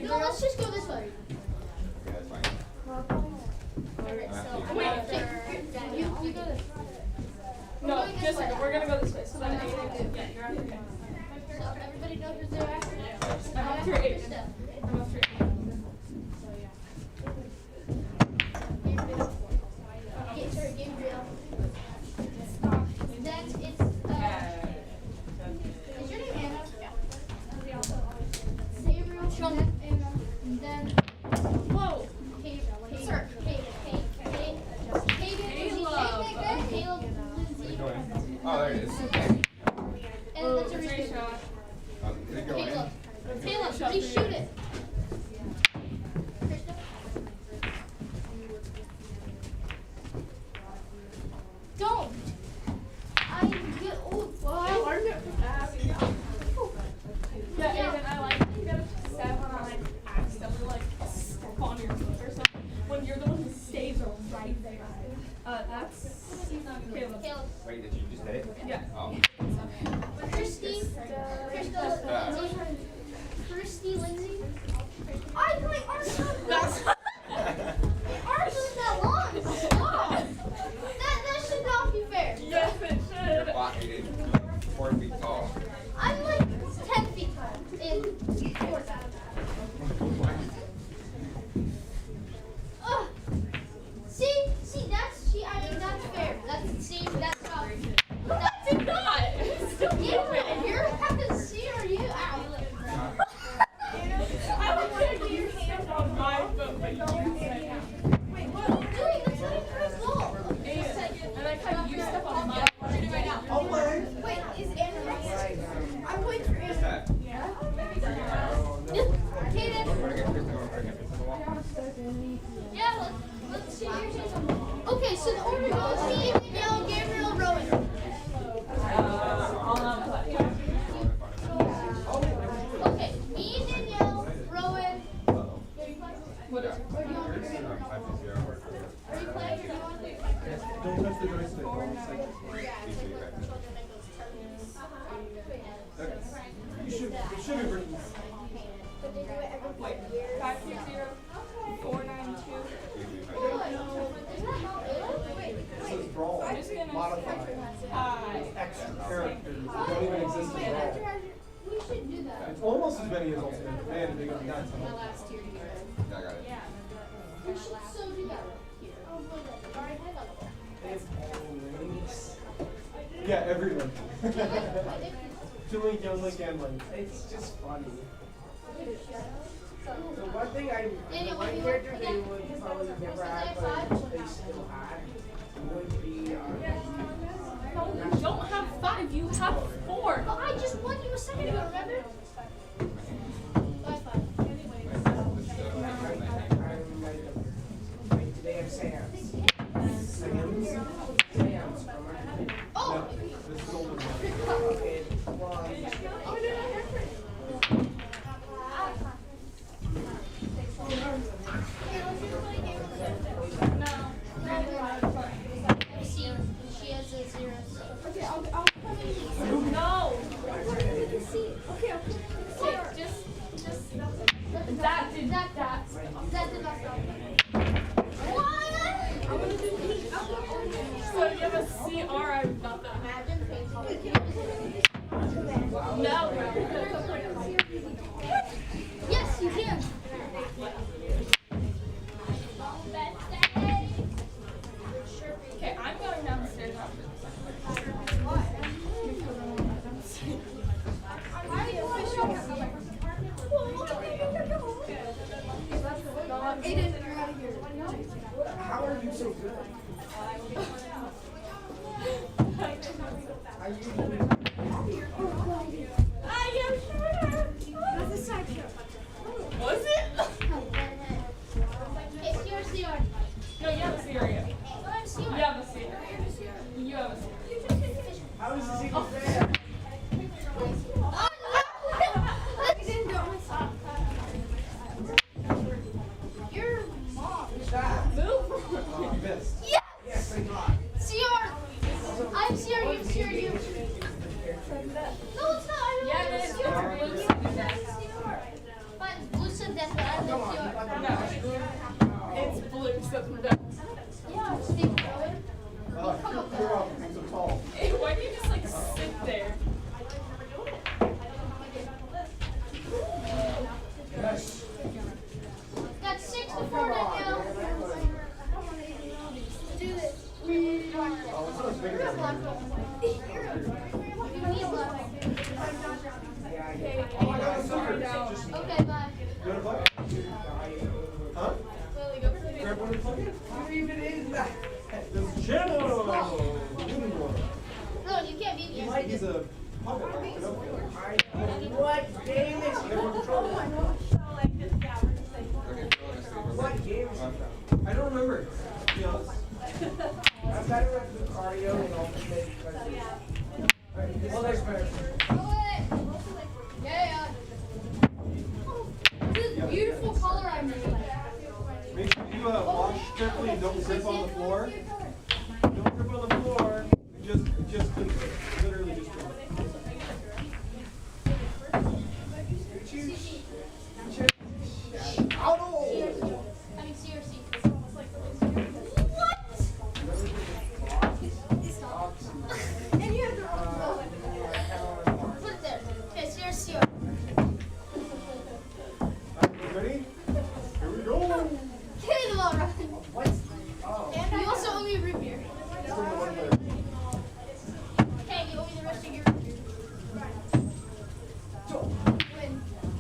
No, let's just go this way. Okay, that's fine. Alright, so Wait, you go this way. No, just a second. We're gonna go this way. So then Aiden, yeah, you're after him. So everybody knows who's there after? I'm after Aiden. I'm after Aiden. Okay, sorry, Gabriel. Then it's is your name Anna? Yeah. Gabriel, Anna, and then whoa, Caleb, sir, Caleb, Lindsay, Oh, there it is. and that's a Risha. Did it go in? Caleb, reshoot it. Don't. I get old. Yeah, Aiden, I like you gotta step on like accidentally like step on your foot or something when you're the one who stays right there. That's Caleb. Wait, did you just hit it? Yeah. Oh. Christy, Lindsay. My arms That's my arms isn't that long. Stop. That should not be fair. yes, it should. Wow, Aiden. 4 feet tall. I'm like 10 feet tall in 4 times. Ugh. See, I mean that's fair. That's how. That's not. Yeah, you're having to see or you out. I would put your hand on my foot, but you said Wait, what are you doing? That's not even result. Aiden, and I kind of you step on my foot. What are you doing right now? Wait, is Anna next? I'm waiting for What's Anna. that? Kaden. Wanna get this over? Get this over? Yeah, let's see your shoes. Okay, so the order goes me, Danielle, Gabriel, Rowan. I'll not play. Okay, me, Danielle, Rowan. What is it? Or do you want to do it? 5 to 0. Are you playing or do you want to do it? Don't touch the joystick. You should be written. But they do it every 5 years. 520 492. Isn't that not good? Wait, This is brawl. I'm just gonna Modified. Extra characters that don't even exist in brawl. we should do that. It's almost as many as Ultimate Command, big on that Yeah, I got it. We should so do that. Oh, boy, that's already had that. Yeah, every link. To link, young link, and link. It's just funny. The one thing Daniel, my what do you character want? they would probably never have, but they still had, would be, No, you don't have 5, you have 4. But I just won you a second ago, remember? Bye, 5. like, today I'm Sam. Oh! This is older. Okay, well, She has a 0. Okay, I'll come in. No. Okay, just that did That did not stop me. What? So you have a CR, I've got that. No. Yes, you can. Okay, I'm going downstairs after this. Aiden, you're out of here. how are you so good? I usually. I am sure. That's a side show. Was it? It's your CR. No, you have a cereal. I'm CR. You have a cereal. You have a cereal. How is this even fair? Your mom. Who's that? Move. You missed. Yes! come on. You like the mushroom? It's blue, so no. Yeah, Steve Cohen. You're up. You're so tall. Hey, why do you just like sit there? Yes. Got 6 to 4 now. Do this. Oh, it's not as big as that. Okay, bye. You want to play? Huh? Grab one and play? Who even is that? This is Cuneo. No, you can't beat me. He's a puppet. You know? What game is Okay, throw in a What game is it? I don't remember. To be honest. I'm better at the cardio and ultimate because well, there's better. Yeah. This is a beautiful color I made. Make sure you wash carefully and don't grip on the floor. Don't grip on the floor. Just literally just grip. I mean, seriously. What? And you have the wrong put it there. Okay, seriously. Ready? Here we go. Okay, the ball run. Oh. You also owe me a root beer. It's from the one player. Okay, you owe me the rest of your root beer. Win.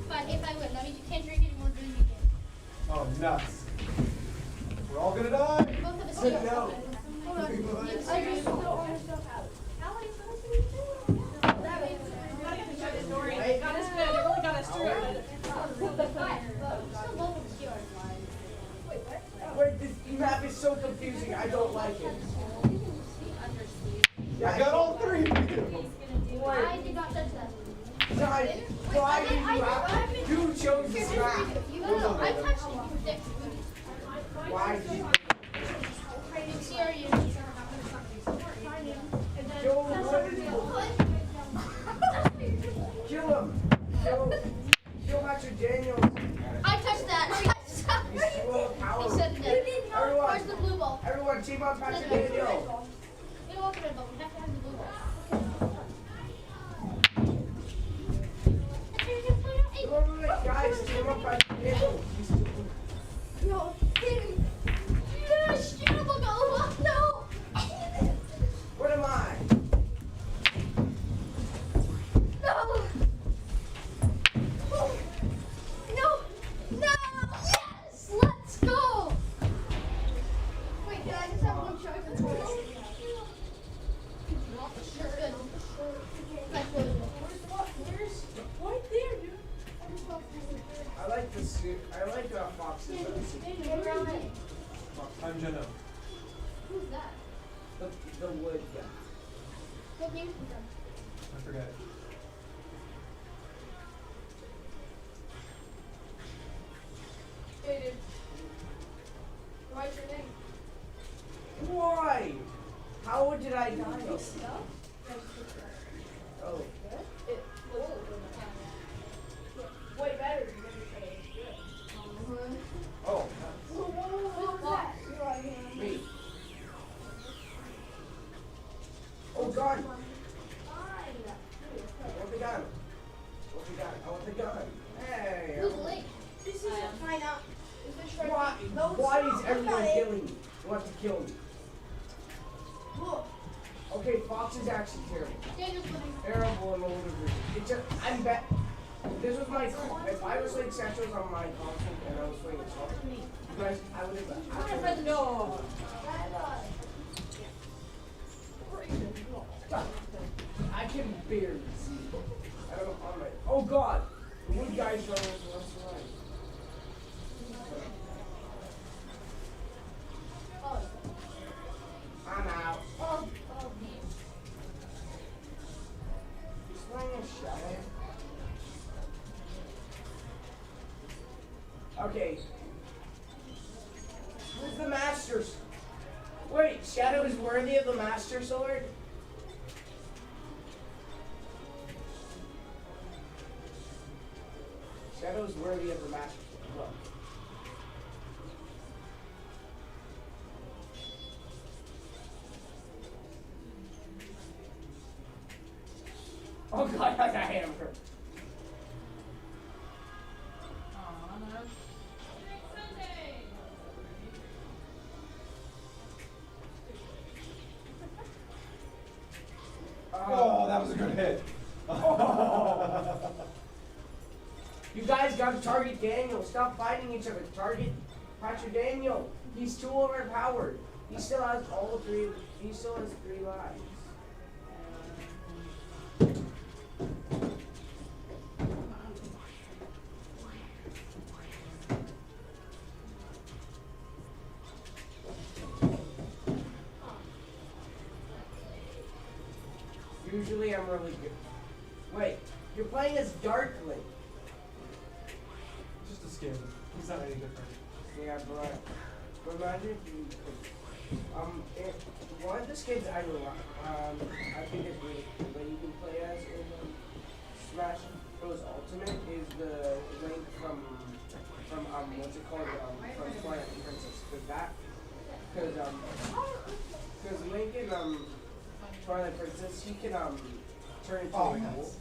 Fine, if I win, that means you can't drink anymore during the game. Oh, nuts. We're all gonna die. You both have a seal. No. Hold on. I just don't want to stuff out. Got us good. It really got us through it. Wait, this map is so confusing. I don't like it. I got all three. I did not touch that. Guys, why did you have you chose this map? No, I touched it. You dick. Why did you? Serious. Joe, what did you? Kill him. Kill Master Daniels. I touched that. He's too overpowered. He said that. Where's the blue ball? Everyone, team up Patrick Daniel. We don't want the red ball. We have to have the blue ball. Wait, guys, team up Patrick Daniel. No, hit me. Yes, shoot him, no. What am I? No. No. No. Yes, let's go. Wait, can I just have one shot before? That's good. That's good. Where's right there, dude? I like the suit. I like foxes. I'm Jenna. Who's that? The wood guy. What name is I forget. Hey, dude. What's your name? Why? How did I die? Oh. Way better. Oh. Who's that? Me. Oh God. I want the gun. I want the gun. Hey. Who's late? Why is everyone killing me? They want to kill me. Okay, Fox is actually terrible. Daniel's winning. Terrible and older version. It's just, I'm bet. This was my, if I was like Centrals on my console and I was playing assault, you guys, I would have, no. I can barely see. I don't know how my, oh God. The wood guy's running left to right. I'm out. He's throwing a shadow. Okay. Who's the Master's? Wait, Shadow is worthy of the Master Sword? Shadow is worthy of the Master Sword. Look. Oh god, I got hammered. Oh, that was a good hit. You guys gotta target Daniel. Stop fighting each other. Target Patrick Daniel. He's too overpowered. He still has all three. He still has 3 lives. Usually I'm really good. Wait, you're playing as Darkling. Just a skin. He's not any different. Yeah, but imagine if you one of the skins I think is really cool that you can play as in Smash Bros. Ultimate is the Link from what's it called from Twilight Princess. Because Link in Twilight Princess he can turn into a wolf.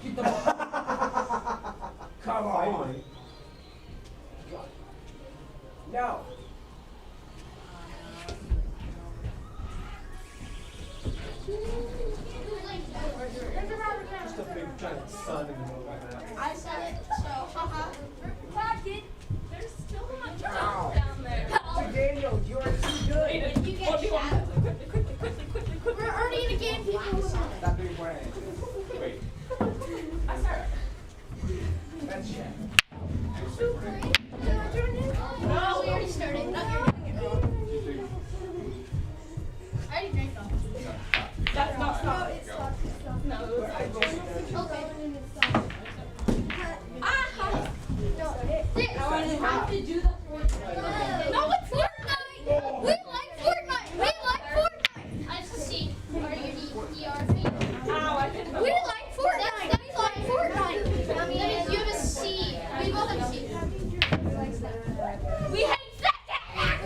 Get the come on. No. Just a big giant sun in the middle of that. I said it, so haha. Pocket. There's still not Ow. down there. To Daniel, you are too good. You get shot. We're already in a game, people. That big way. Wait. I saw it. That's shit. No, we already started. No, you're doing it wrong. I already drank them. That's not stop. It's stuck. It's stuck. No, it was Okay. Ah! I have to do that for No, it's Fortnite! We like Fortnite! We like Fortnite! I see. Ow, I didn't know. We like Fortnite! That's like Fortnite! That means you have a C. We both have a C. We hate that!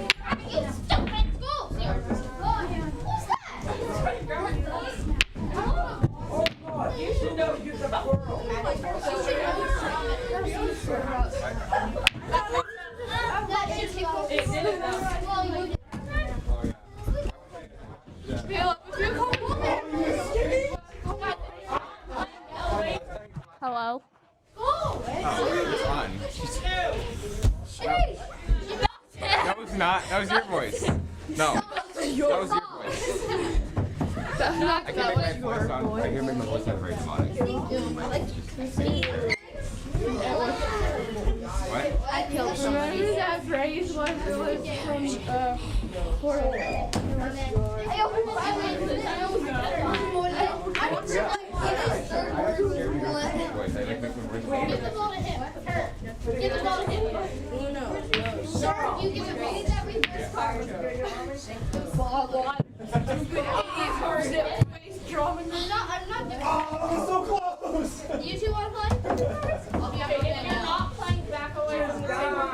You stupid school! Who's that? Oh god, you should know you're the girl. It didn't know. Hello? Oh, fun. That was not. That was your voice. No. That was your voice. I can make my voice sound. I can make my voice sound very demonic. What? I killed somebody. Remember that phrase was it was from Portal. Voice. I like making my voice. Give the ball to him. Give the ball to him. Sir, you give it me that reverse card. I'm not doing Oh, so close! it. You two want to play? I'll be Okay, if you're not playing, back away from the table.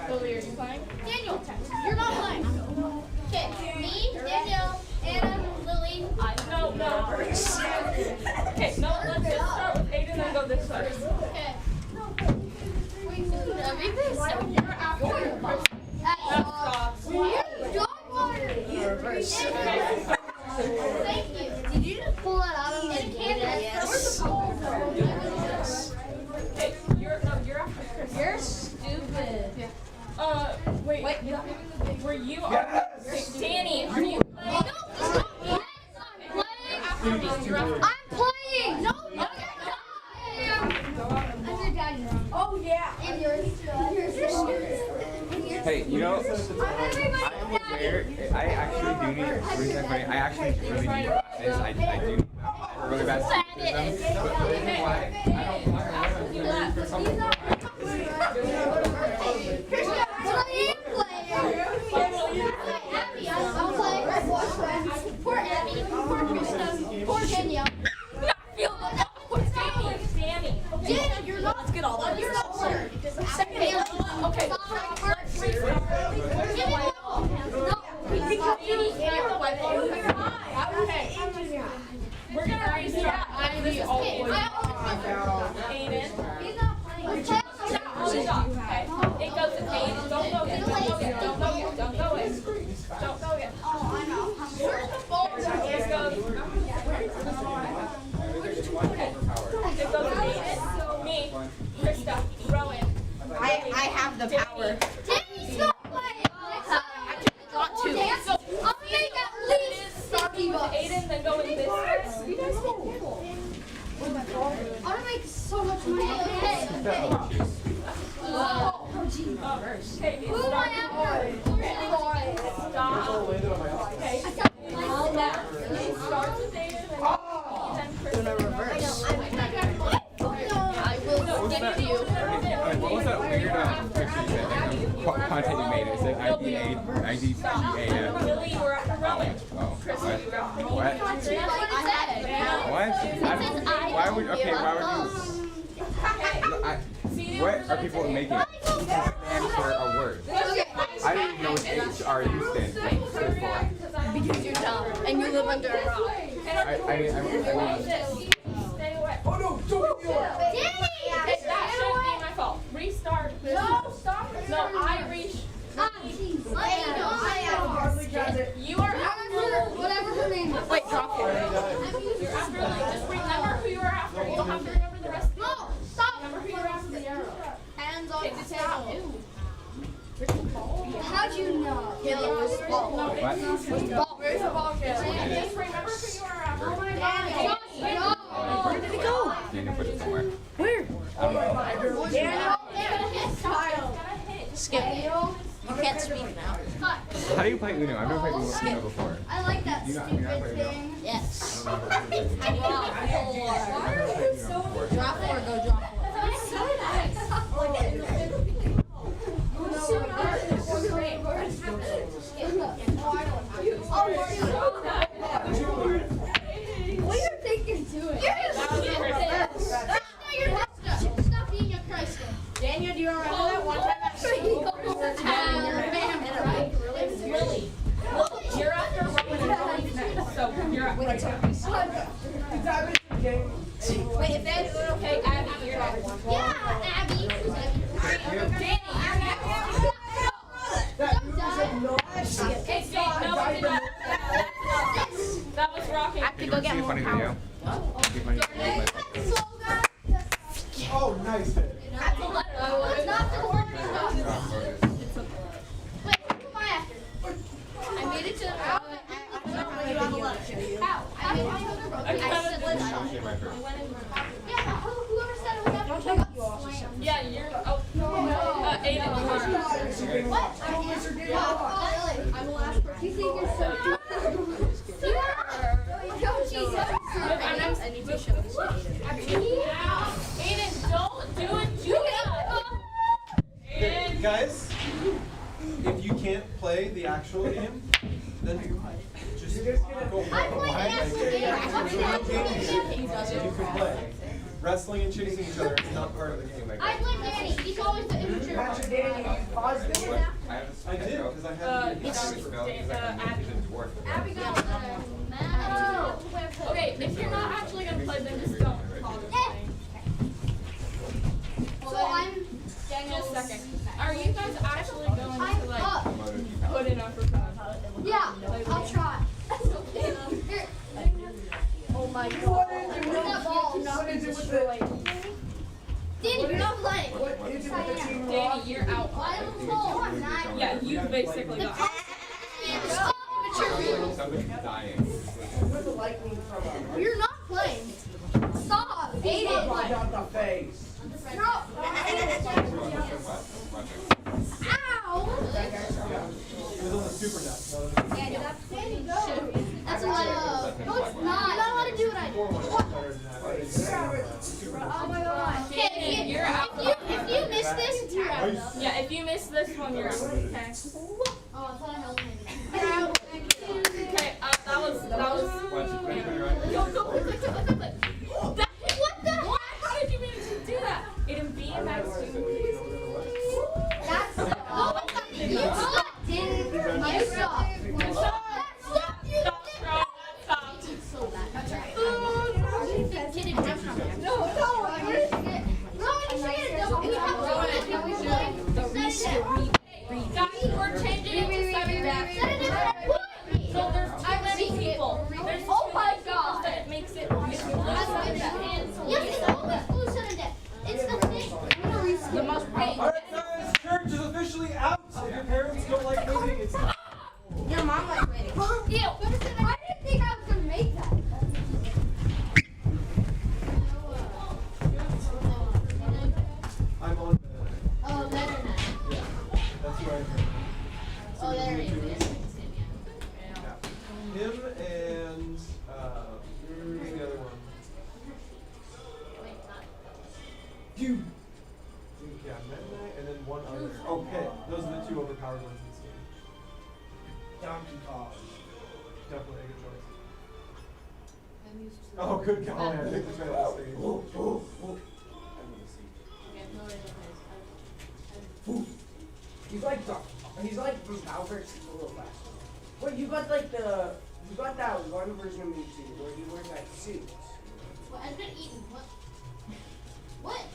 Lily, are you playing? Daniel, you're not playing. Okay, me, Daniel, Anna, Lily. No. Okay, no, let's just start with Aiden and then go this way. Okay. You're after. Dog water. Thank you. Did you just pull that out of the can? Yes. Okay, you're after Chris. You're stupid. Wait. Were you Yes! okay, Danny, are you playing? No, After me, you're after me. I'm playing. No, I'm your daddy. Oh yeah. And yours. Hey, you know, I am aware. I actually do need. Reason I'm funny, I actually really need glasses. I do really bad astigmatism. But the reason why I don't want to for some reason. Poor Abby. Poor Krista. Poor Danielle. Danny. Daniel, you're not. Let's get all that. You're not playing. Okay. Give it all. No. Okay. We're gonna reset. the power. Danny, stop playing. Got to. So, I'm gonna make at least Starting with Aiden, then going this way. You guys get cool. I'm gonna make so much money. Okay. Okay, Who am I after? stop. Okay. Calm down. Start with Aiden, then Chris. Doing a reverse. I will skip you. What was that weird picture you said? Content you made? It said IDGAF. Billy, you were after Rowan. Oh, Chris, you were after me. what? What? Why would you? What are people making? It stands for a word. I don't even know what HRU stands for. Because you're dumb and you live under a rock. Stay away. Oh no, don't do it. Hey, that shouldn't be my fault. Restart. No, stop. No, I reach. You are after. Whatever her name is. Wait, drop it. You're after. Just remember who you are after. You don't have to remember the rest. No, stop. Remember who you're after. Hands on Okay, the just table. stop. How'd you know? Caleb was ball. What? Where's the ball, Caleb? Just remember who you are after. Where did it go? Daniel put it somewhere. Where? I don't know. Skip. You can't speak now. How do you play Uno? I've never played Uno before. I like that You know stupid how to play Uno? thing. Yes. I don't know how to play Uno. Drop four, go drop four. What are you thinking doing? Stop being a Christ. Daniel, do you remember that one time at school? Really? You're after Rowan and Rowan's next. So you're at Wait, if that's okay, Abby, you're at one. Yeah, Abby. Danny, Hey, Jake, no, we did not. That was rocking. I have to go get See a more funny power. video? See a funny video? Oh, nice hit. It's not the word. Wait, who am I after? I made it to the round. I don't know you have a lot of shit. Ow. I mean, I said let's shot. Yeah, whoever said it was after. Yeah, you're. Oh, Aiden, you are. What? I'm the last person. You think you're so I need to show this to Aiden. Aiden, don't do it, Julia. Aiden. Guys, if you can't play the actual game, then just go for I play the actual game. You can play. Wrestling and chasing each other is not part of the game. I blame Danny. He's always the immature one. I did, because I had to be Abby got Okay, if you're not actually gonna play, then just don't pause it. So I'm Just a second. Are you guys actually going to I'm like up. put in effort for that? Yeah, I'll try. Here. Oh my Where's god. that ball? Danny, you're not playing. Danny, you're out. I'm not. Yeah, you basically got out. Somebody's dying. You're not playing. Stop. Aiden. No. Ow. It was on the super net. Danny, go. That's a lot of. No, it's not. You're not allowed to do what I do. Oh my god. Okay, You're out. if you miss this, you're out. Yeah, if you miss this one, you're out. Okay. Oh, I thought I held him. Okay, that was. Go, quick. What the heck? How did you manage to do that? Aiden, be nice to me. That's. Oh my god. You suck. Didn't. You suck. Stop. You Stop, bro. Stop. That's right. Guys, we're changing it to 7 back. So there's too many people. There's too many people that it makes it. Yes, it's always blue sudden death. It's the thing. The most pain. Alright guys, church is Mewtwo. there he is. Yeah. Him and who's the other one? Dude. Yeah, Meta Knight and then one other. Okay, those are the two overpowered ones in this game. Donkey Kong. Definitely a good choice. Oh, good golly, I think this guy has to He's like from Albert, just a little faster. Wait, you got like that one version of Mewtwo where he wears that suit. What? I've been eating. What? What?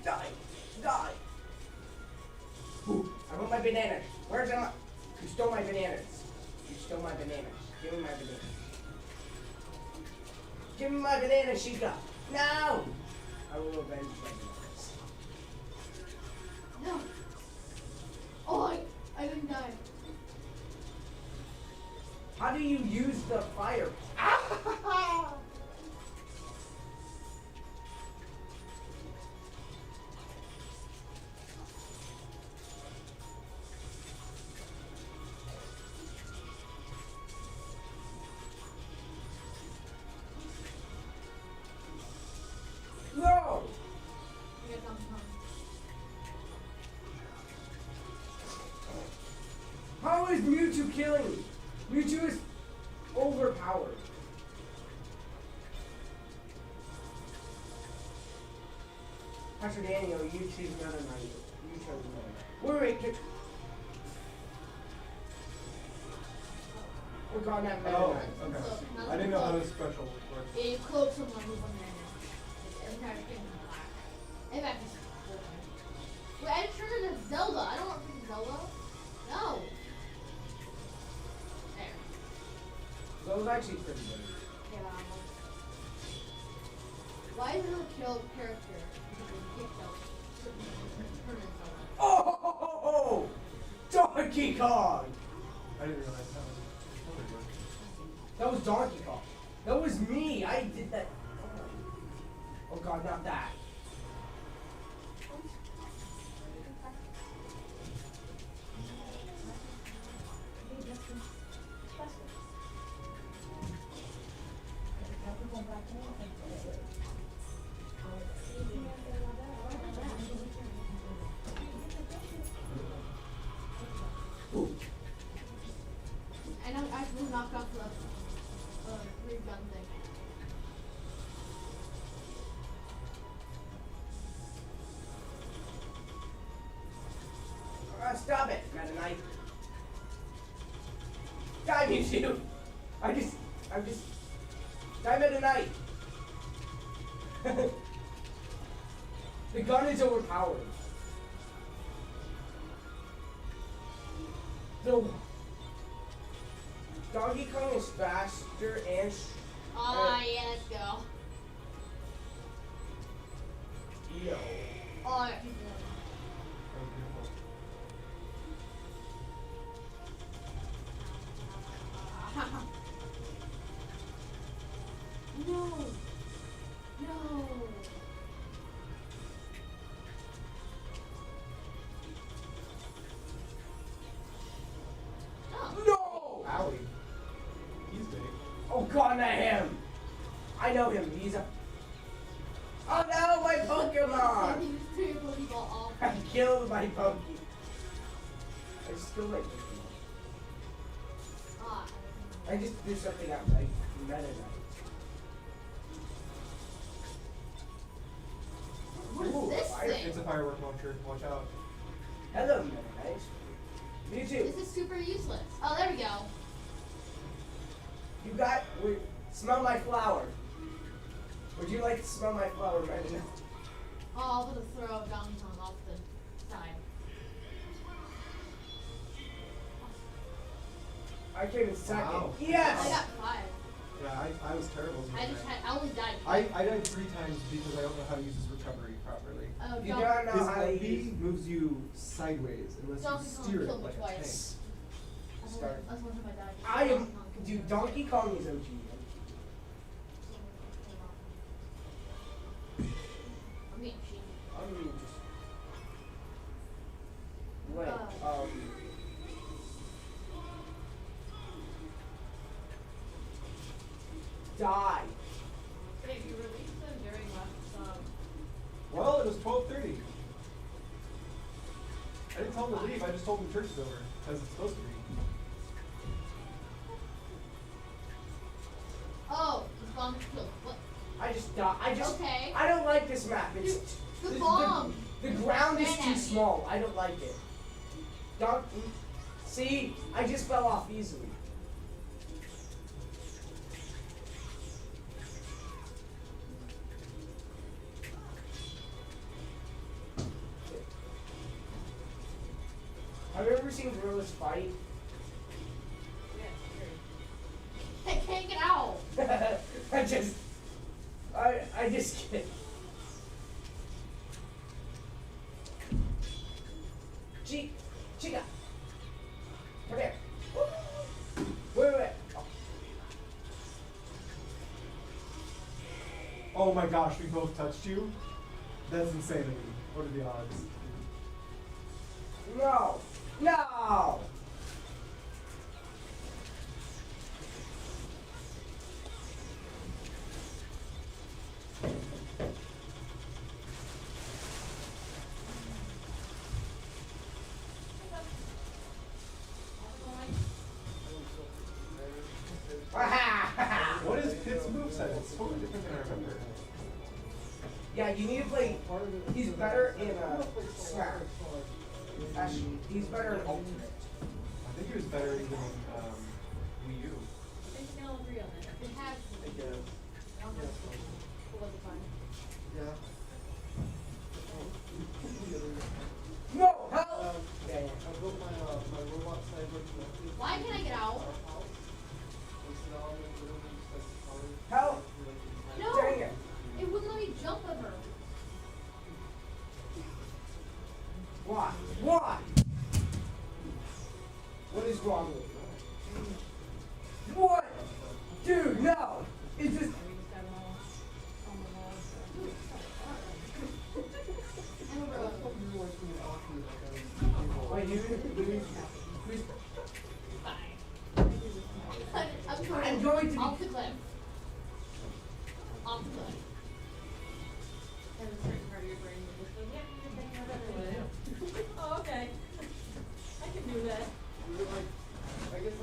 Die! Die! I want my banana. Where's my? You stole my bananas. You stole my bananas. Give me my bananas. Give me my banana, Sheikah. No! I will avenge my bananas. No. Oh, I didn't die. How do you use the fire? No! Here comes mom. How is Mewtwo killing me? Mewtwo is overpowered. Pastor Daniel, you choose another night. You chose another. Wait. Oh god, that Meta Oh, Knight. okay. I didn't know how this special works. Yeah, you close someone who's on there. Every time you're black. In fact, it's wait, I turned into Zelda. I don't want to be Zelda. No. There. That was actually pretty good. Yeah. Why is it a killed character? Because you can't kill. Turn into Zelda. Oh! Donkey Kong! I didn't realize that was. That was Donkey Kong. That was me. I did that. Oh god, not that. And I actually knocked off the three gun thing. Stop it, Meta Knight. Die, Mewtwo. I'm just. Die, Meta Knight. The gun is overpowered. The Donkey Kong is faster and. Yeah, let's go. Yo. Oh, yeah. That was beautiful. No. No. No! Owie. He's big. Oh god, not him! I know him. He's a. Oh no, my Pokemon! He just threw your Pokeball off. I killed my Poke. I still like Pokemon. Ah. I just did something out like Meta Knight. What is Ooh, this fire- thing? It's a firework launcher. Watch out. Hello, Meta Knight. Mewtwo, This is super useless. Oh, there we go. you got. Smell my flower. Would you like to smell my flower, Meta Knight? Oh, I'll put a throw of Donkey Kong off the side. I came in second. Wow. I Yes! got 5. Yeah, I was terrible. as a I just knight. had, I only died. I died 3 times because I don't know how to use his recovery properly. Oh, You Donkey don't know His how to LB use. moves you sideways unless Donkey you Kong steer it killed me like a twice. Start. That's one time I died. I am. Dude, Donkey Kong is OG. I'm being cheated. I mean, just. Wait. die. Wait, you released them during last Well, it was 12:30. I didn't tell them to leave. I just told them church is over because it's supposed to be. Oh, it's bomb killed. What? I just die. Okay. I don't like this map. It's The bomb. The ground is Ran too at me. small. I don't like it. Don't. See, I just fell off easily. Have you ever seen gorillas fight? I can't get out. I just can't. Chica, come here. Wait. Oh my gosh, we both touched you? That's insanity. What are the odds? No. What is Pit's moveset? It's totally different than I remember. Yeah, you need to play. He's better in Smash. Actually, he's better in Ultimate. I think he was better even in Wii U. I think we can all agree on that. We have. I guess. Yeah. No, help! Why can I get out? Help! No. Dang it. It wouldn't let me jump on her. Why? What is wrong with you? What? Dude, no! It's just. Wait, who's. I'm going to be. Off the cliff. Off the cliff. There's a certain part of your brain that just goes, yeah, you're thinking of everything. Oh, okay. I can do that.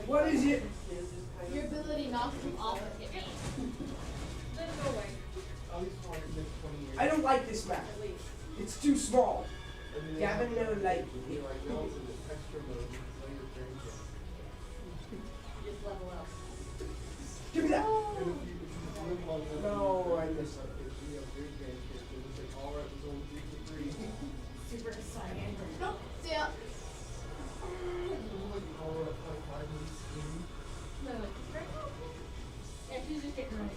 What is it? Your ability knocks him off and hit me. Then go away. I don't like this map. At least. It's too small. Gavin, no, like. Just level up. Give me that! No, I missed it. Super excited. Nope. See ya. No, like, yeah, she's just getting ready.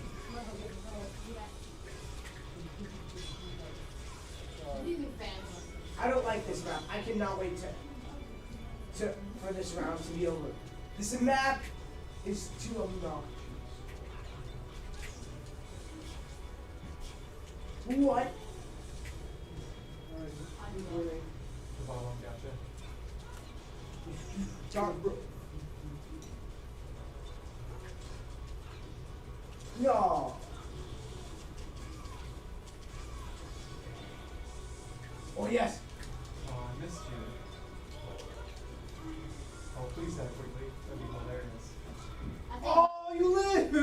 These are fans. I don't like this map. I cannot wait for this round to be over. This map is too obnoxious. What? The bottom, gotcha. John, bro. No. Oh yes. Oh, I missed you. Oh, please die quickly. That'd be hilarious. I think. Oh, you lived!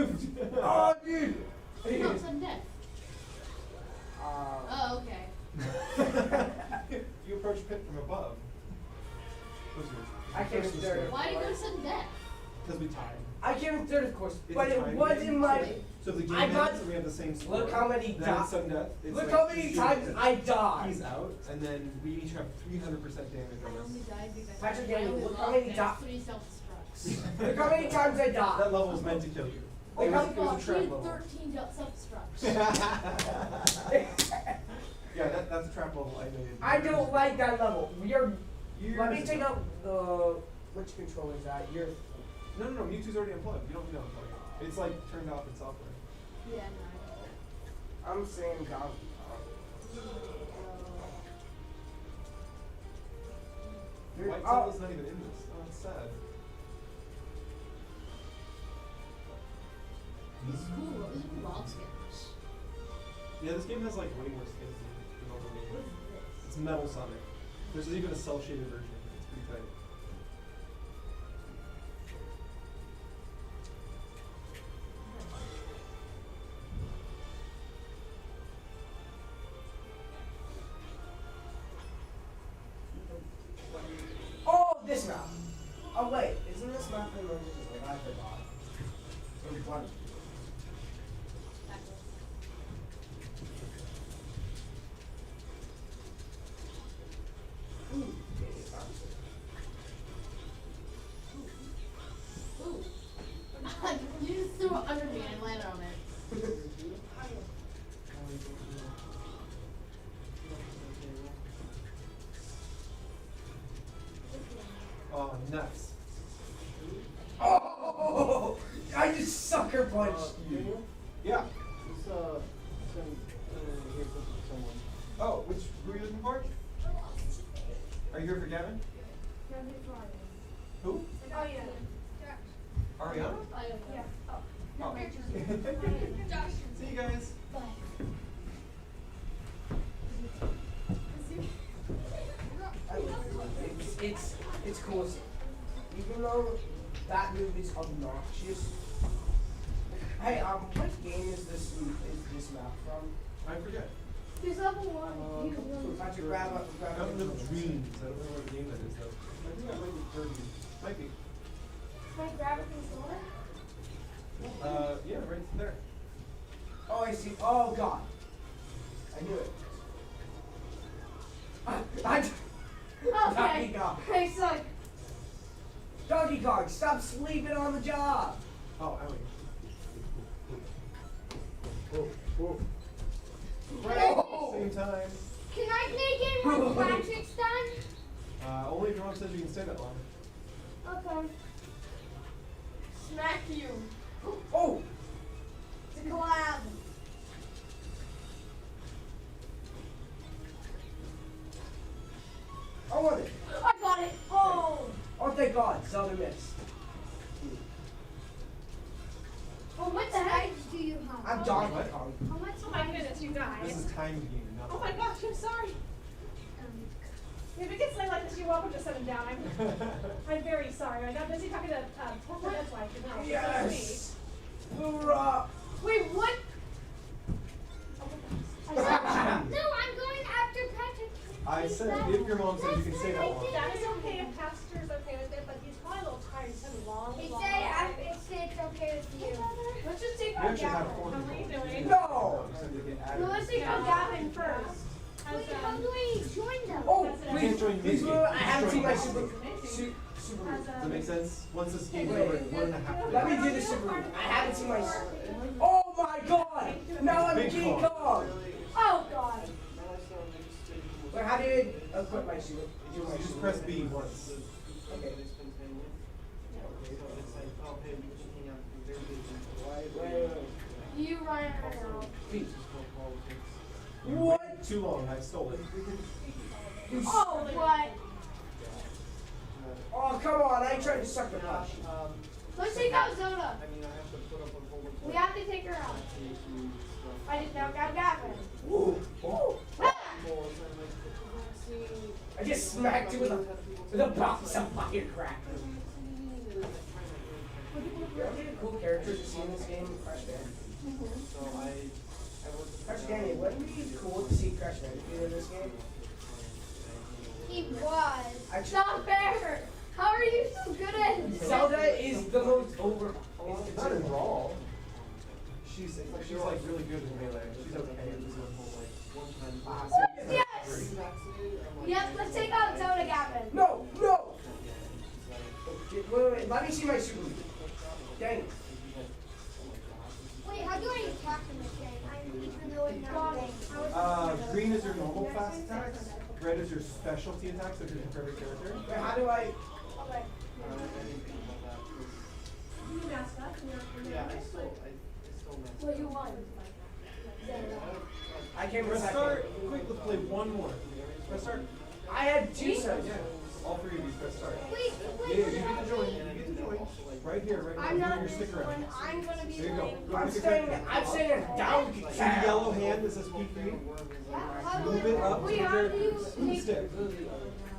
Oh, dude. No, sudden death. Oh, okay. You approached Pit from above. What's yours? I came in third. Why did you go to sudden death? Because we tied. I came in third, of course, It's but a it tie was game. in my. So if the game I got- ends and we have the same score. Look how many then di- it's sudden death. It's Look like how many shoot, times I died. He's out, and then we each have 300% damage I on us. only died because Patrick I Daniel, only look how lost many and di- 3 self-destructs. Look how many times I That died. level was meant to kill you. Oh It my was a god, trap he had level. 13 self-destructs. Yeah, that's a trap level I made. I don't like that level. Years Let me take ago. out the. Which controller is that? Your. No, Mewtwo's already unplugged. You don't need to unplug it. It's like turned off in software. Yeah, no. I'm saying God. White Oh. Zelda's not even in this. Oh, that's sad. This is cool. This is cool wild skins. Yeah, this game has like way more skins than normal game. It's Metal Sonic. There's even a cell shaded version. It's pretty tight. Oh, this map. Oh wait, isn't this map in Legends? Like I forgot. It's one. Ooh. Ooh. You just threw it under me and I landed on it. Oh, nuts. Oh! I just sucker punched you. Yeah. This here for someone. Oh, who are you looking for? Are you here for Gavin? Who? Oh yeah. Ariana? Yeah. Oh. See you guys. It's cool. Even though that movie's obnoxious. Hey, what game is this map from? I forget. He's level 1. He's level If I had to grab Mountain a of Dreams. I don't know what game that is though. I think that might be 30. Might be. Can I grab a controller? Yeah, right there. Oh, I see. Oh God, I knew it. Donkey Okay. Kong. Hey, son. Donkey Kong, stop sleeping on the job. Oh, I Whoa, whoa. Oh. Same time. Can I make it when Patrick's done? Only if your mom says you can stay that long. Okay. Smack you. Oh, It's a collab. I want it. I got it. Oh. Oh, thank God, Zelda missed. Oh, what the heck do you have? I'm Donkey Kong. How much? Oh my goodness, you This guys. is time game, not. Oh my gosh, I'm sorry. If it gets late like this, you're welcome to set him down. I'm very sorry. I got busy talking to Tessa, that's why I could not. Yes. Hoorah. Wait, what? No, I'm going after Patrick. I said if your mom says you can stay that long. That is okay if Pastor's okay with it, but he's probably a little tired. He's had a long, It long said day. it's okay with you. Let's just take You our actually have Gavin. 4 How are you doing? No. You said they get added. No, let's take out Gavin first. How's, Wait, how do we join them? Oh, You please, can't join please, me. I haven't seen my Join super. me. Super. how's, Does that make sense? Once this game's Wait. over, 1.5 Let me days. do the super. I haven't seen my. Oh my God! Now I'm Big King Kong. Kong. Oh God. Wait, how do you equip my super? You just press B once. Okay. Wait. You run it now. Please. You What? waited too long. I stole it. Oh, what? Oh, come on. I ain't trying to suck the punch. Let's take out Zoda. I mean, I have to put up a whole bunch We have to take her out. of I just now got Gavin. Ooh. Ooh. Ah! I just smacked you with a box of firecrackers. You know any cool characters you see in this game? Crash Bandicoot. So I Crash Bandicoot, wouldn't it be cool to see Crash Bandicoot in this game? He was. Actually- Not fair. How are you so good at it? Zelda is the most over. It's not in Brawl. She's like really good with melee. She's okay. Yes. Yep. Let's take out Zoda, Gavin. No, no. Wait. Let me see my super. Dang it. Wait, how do I attack in this game? I'm really not. Green is your normal fast attacks. Red is your specialty attacks, so if you're your favorite character. Wait, how do I? Okay. You messed up. Yeah, I still messed What you want? I can't Press remember. start. Quick, let's play one more. Press start. I had two subs. Yeah. All 3 of these press start. Wait, Yeah, you get to join. You get to Right here, right I'm now. not Move your this sticker one. out. I'm gonna be There you go. like. Go I'm pick a staying character. down. See the yellow hand that says P3? Move it up to Wait, the how do you stick. There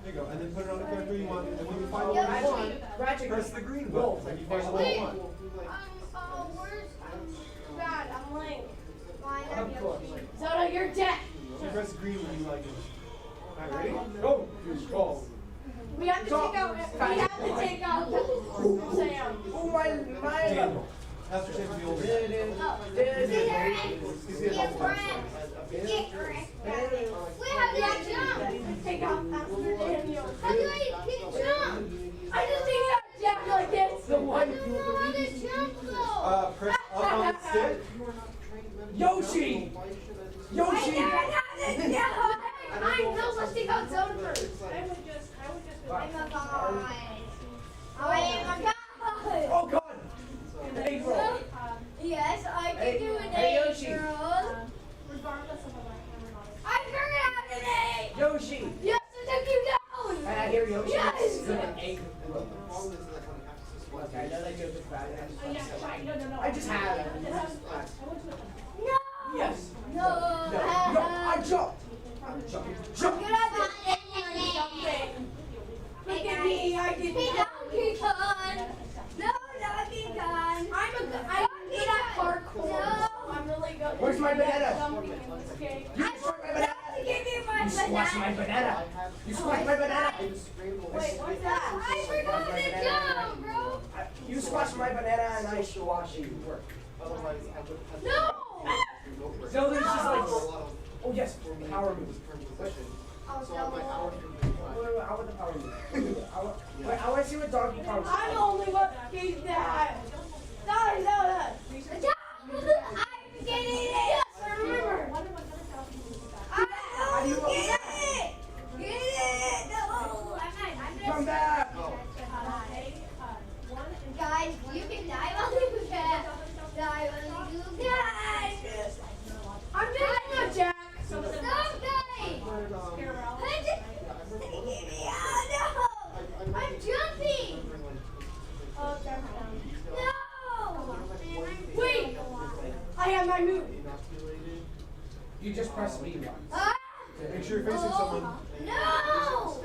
you go. And then put it on the character you want. And when you find the one you want, Ratchet, press the green button. When you find the one you want. Where's God? I'm late. Of course. Zelda, you're dead. So you press green when you like it. Alright, ready? Go. Go. We have to take out. We have to take out Sam. Oh my. Daniel. Pastor Sam will be over there. We have to jump. Take out Pastor Daniel. How do I jump? I just take out Jack like this. The one. Press up on the stick. Yoshi. Yoshi. I'm no, let's take out Zelda first. I would just. Oh my God. Oh God. April. Yes, I can Hey, do an hey, Yoshi. girl. Regardless of what I figured out an eight. Yoshi. Yes, I took you down. And I hear Yoshi. Yes. Is an egg. Okay, I know that joke is bad. I just had it. No. Yes. No. No, I jumped. Jump. Good at jumping. Look at me, I did Donkey Kong. No, Donkey Kong. I'm good at parkour. No. I'm really good. Where's my banana? Jumping in this game. You squashed my banana. Give me my You squashed my banana. You squashed my banana. Wait, what's that? I forgot to jump, bro. You squashed my banana and I squashed you. No. Zelda's just like, oh yes, power move. Oh, Wait, I want the power move. Wait, I want to see what Donkey Kong is. I'm the only one that gave that. Sorry, Zelda. I'm getting it. Yes, I remember. Get it. No, I'm Come back. Guys, you can dive on the cat. Dive on the cat. I'm doing a Jack. Stop, guys. I'm jumping. No. Wait. I have my move. You just press B once. Make sure you're facing someone. No.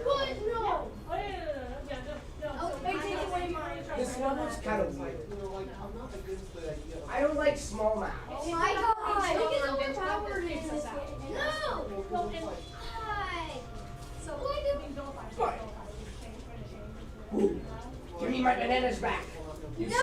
What? No. Oh, take away mine. This level's kind of weird. I don't like small maps. Oh my God. Look at the power in this game. No. Give me my bananas back. No.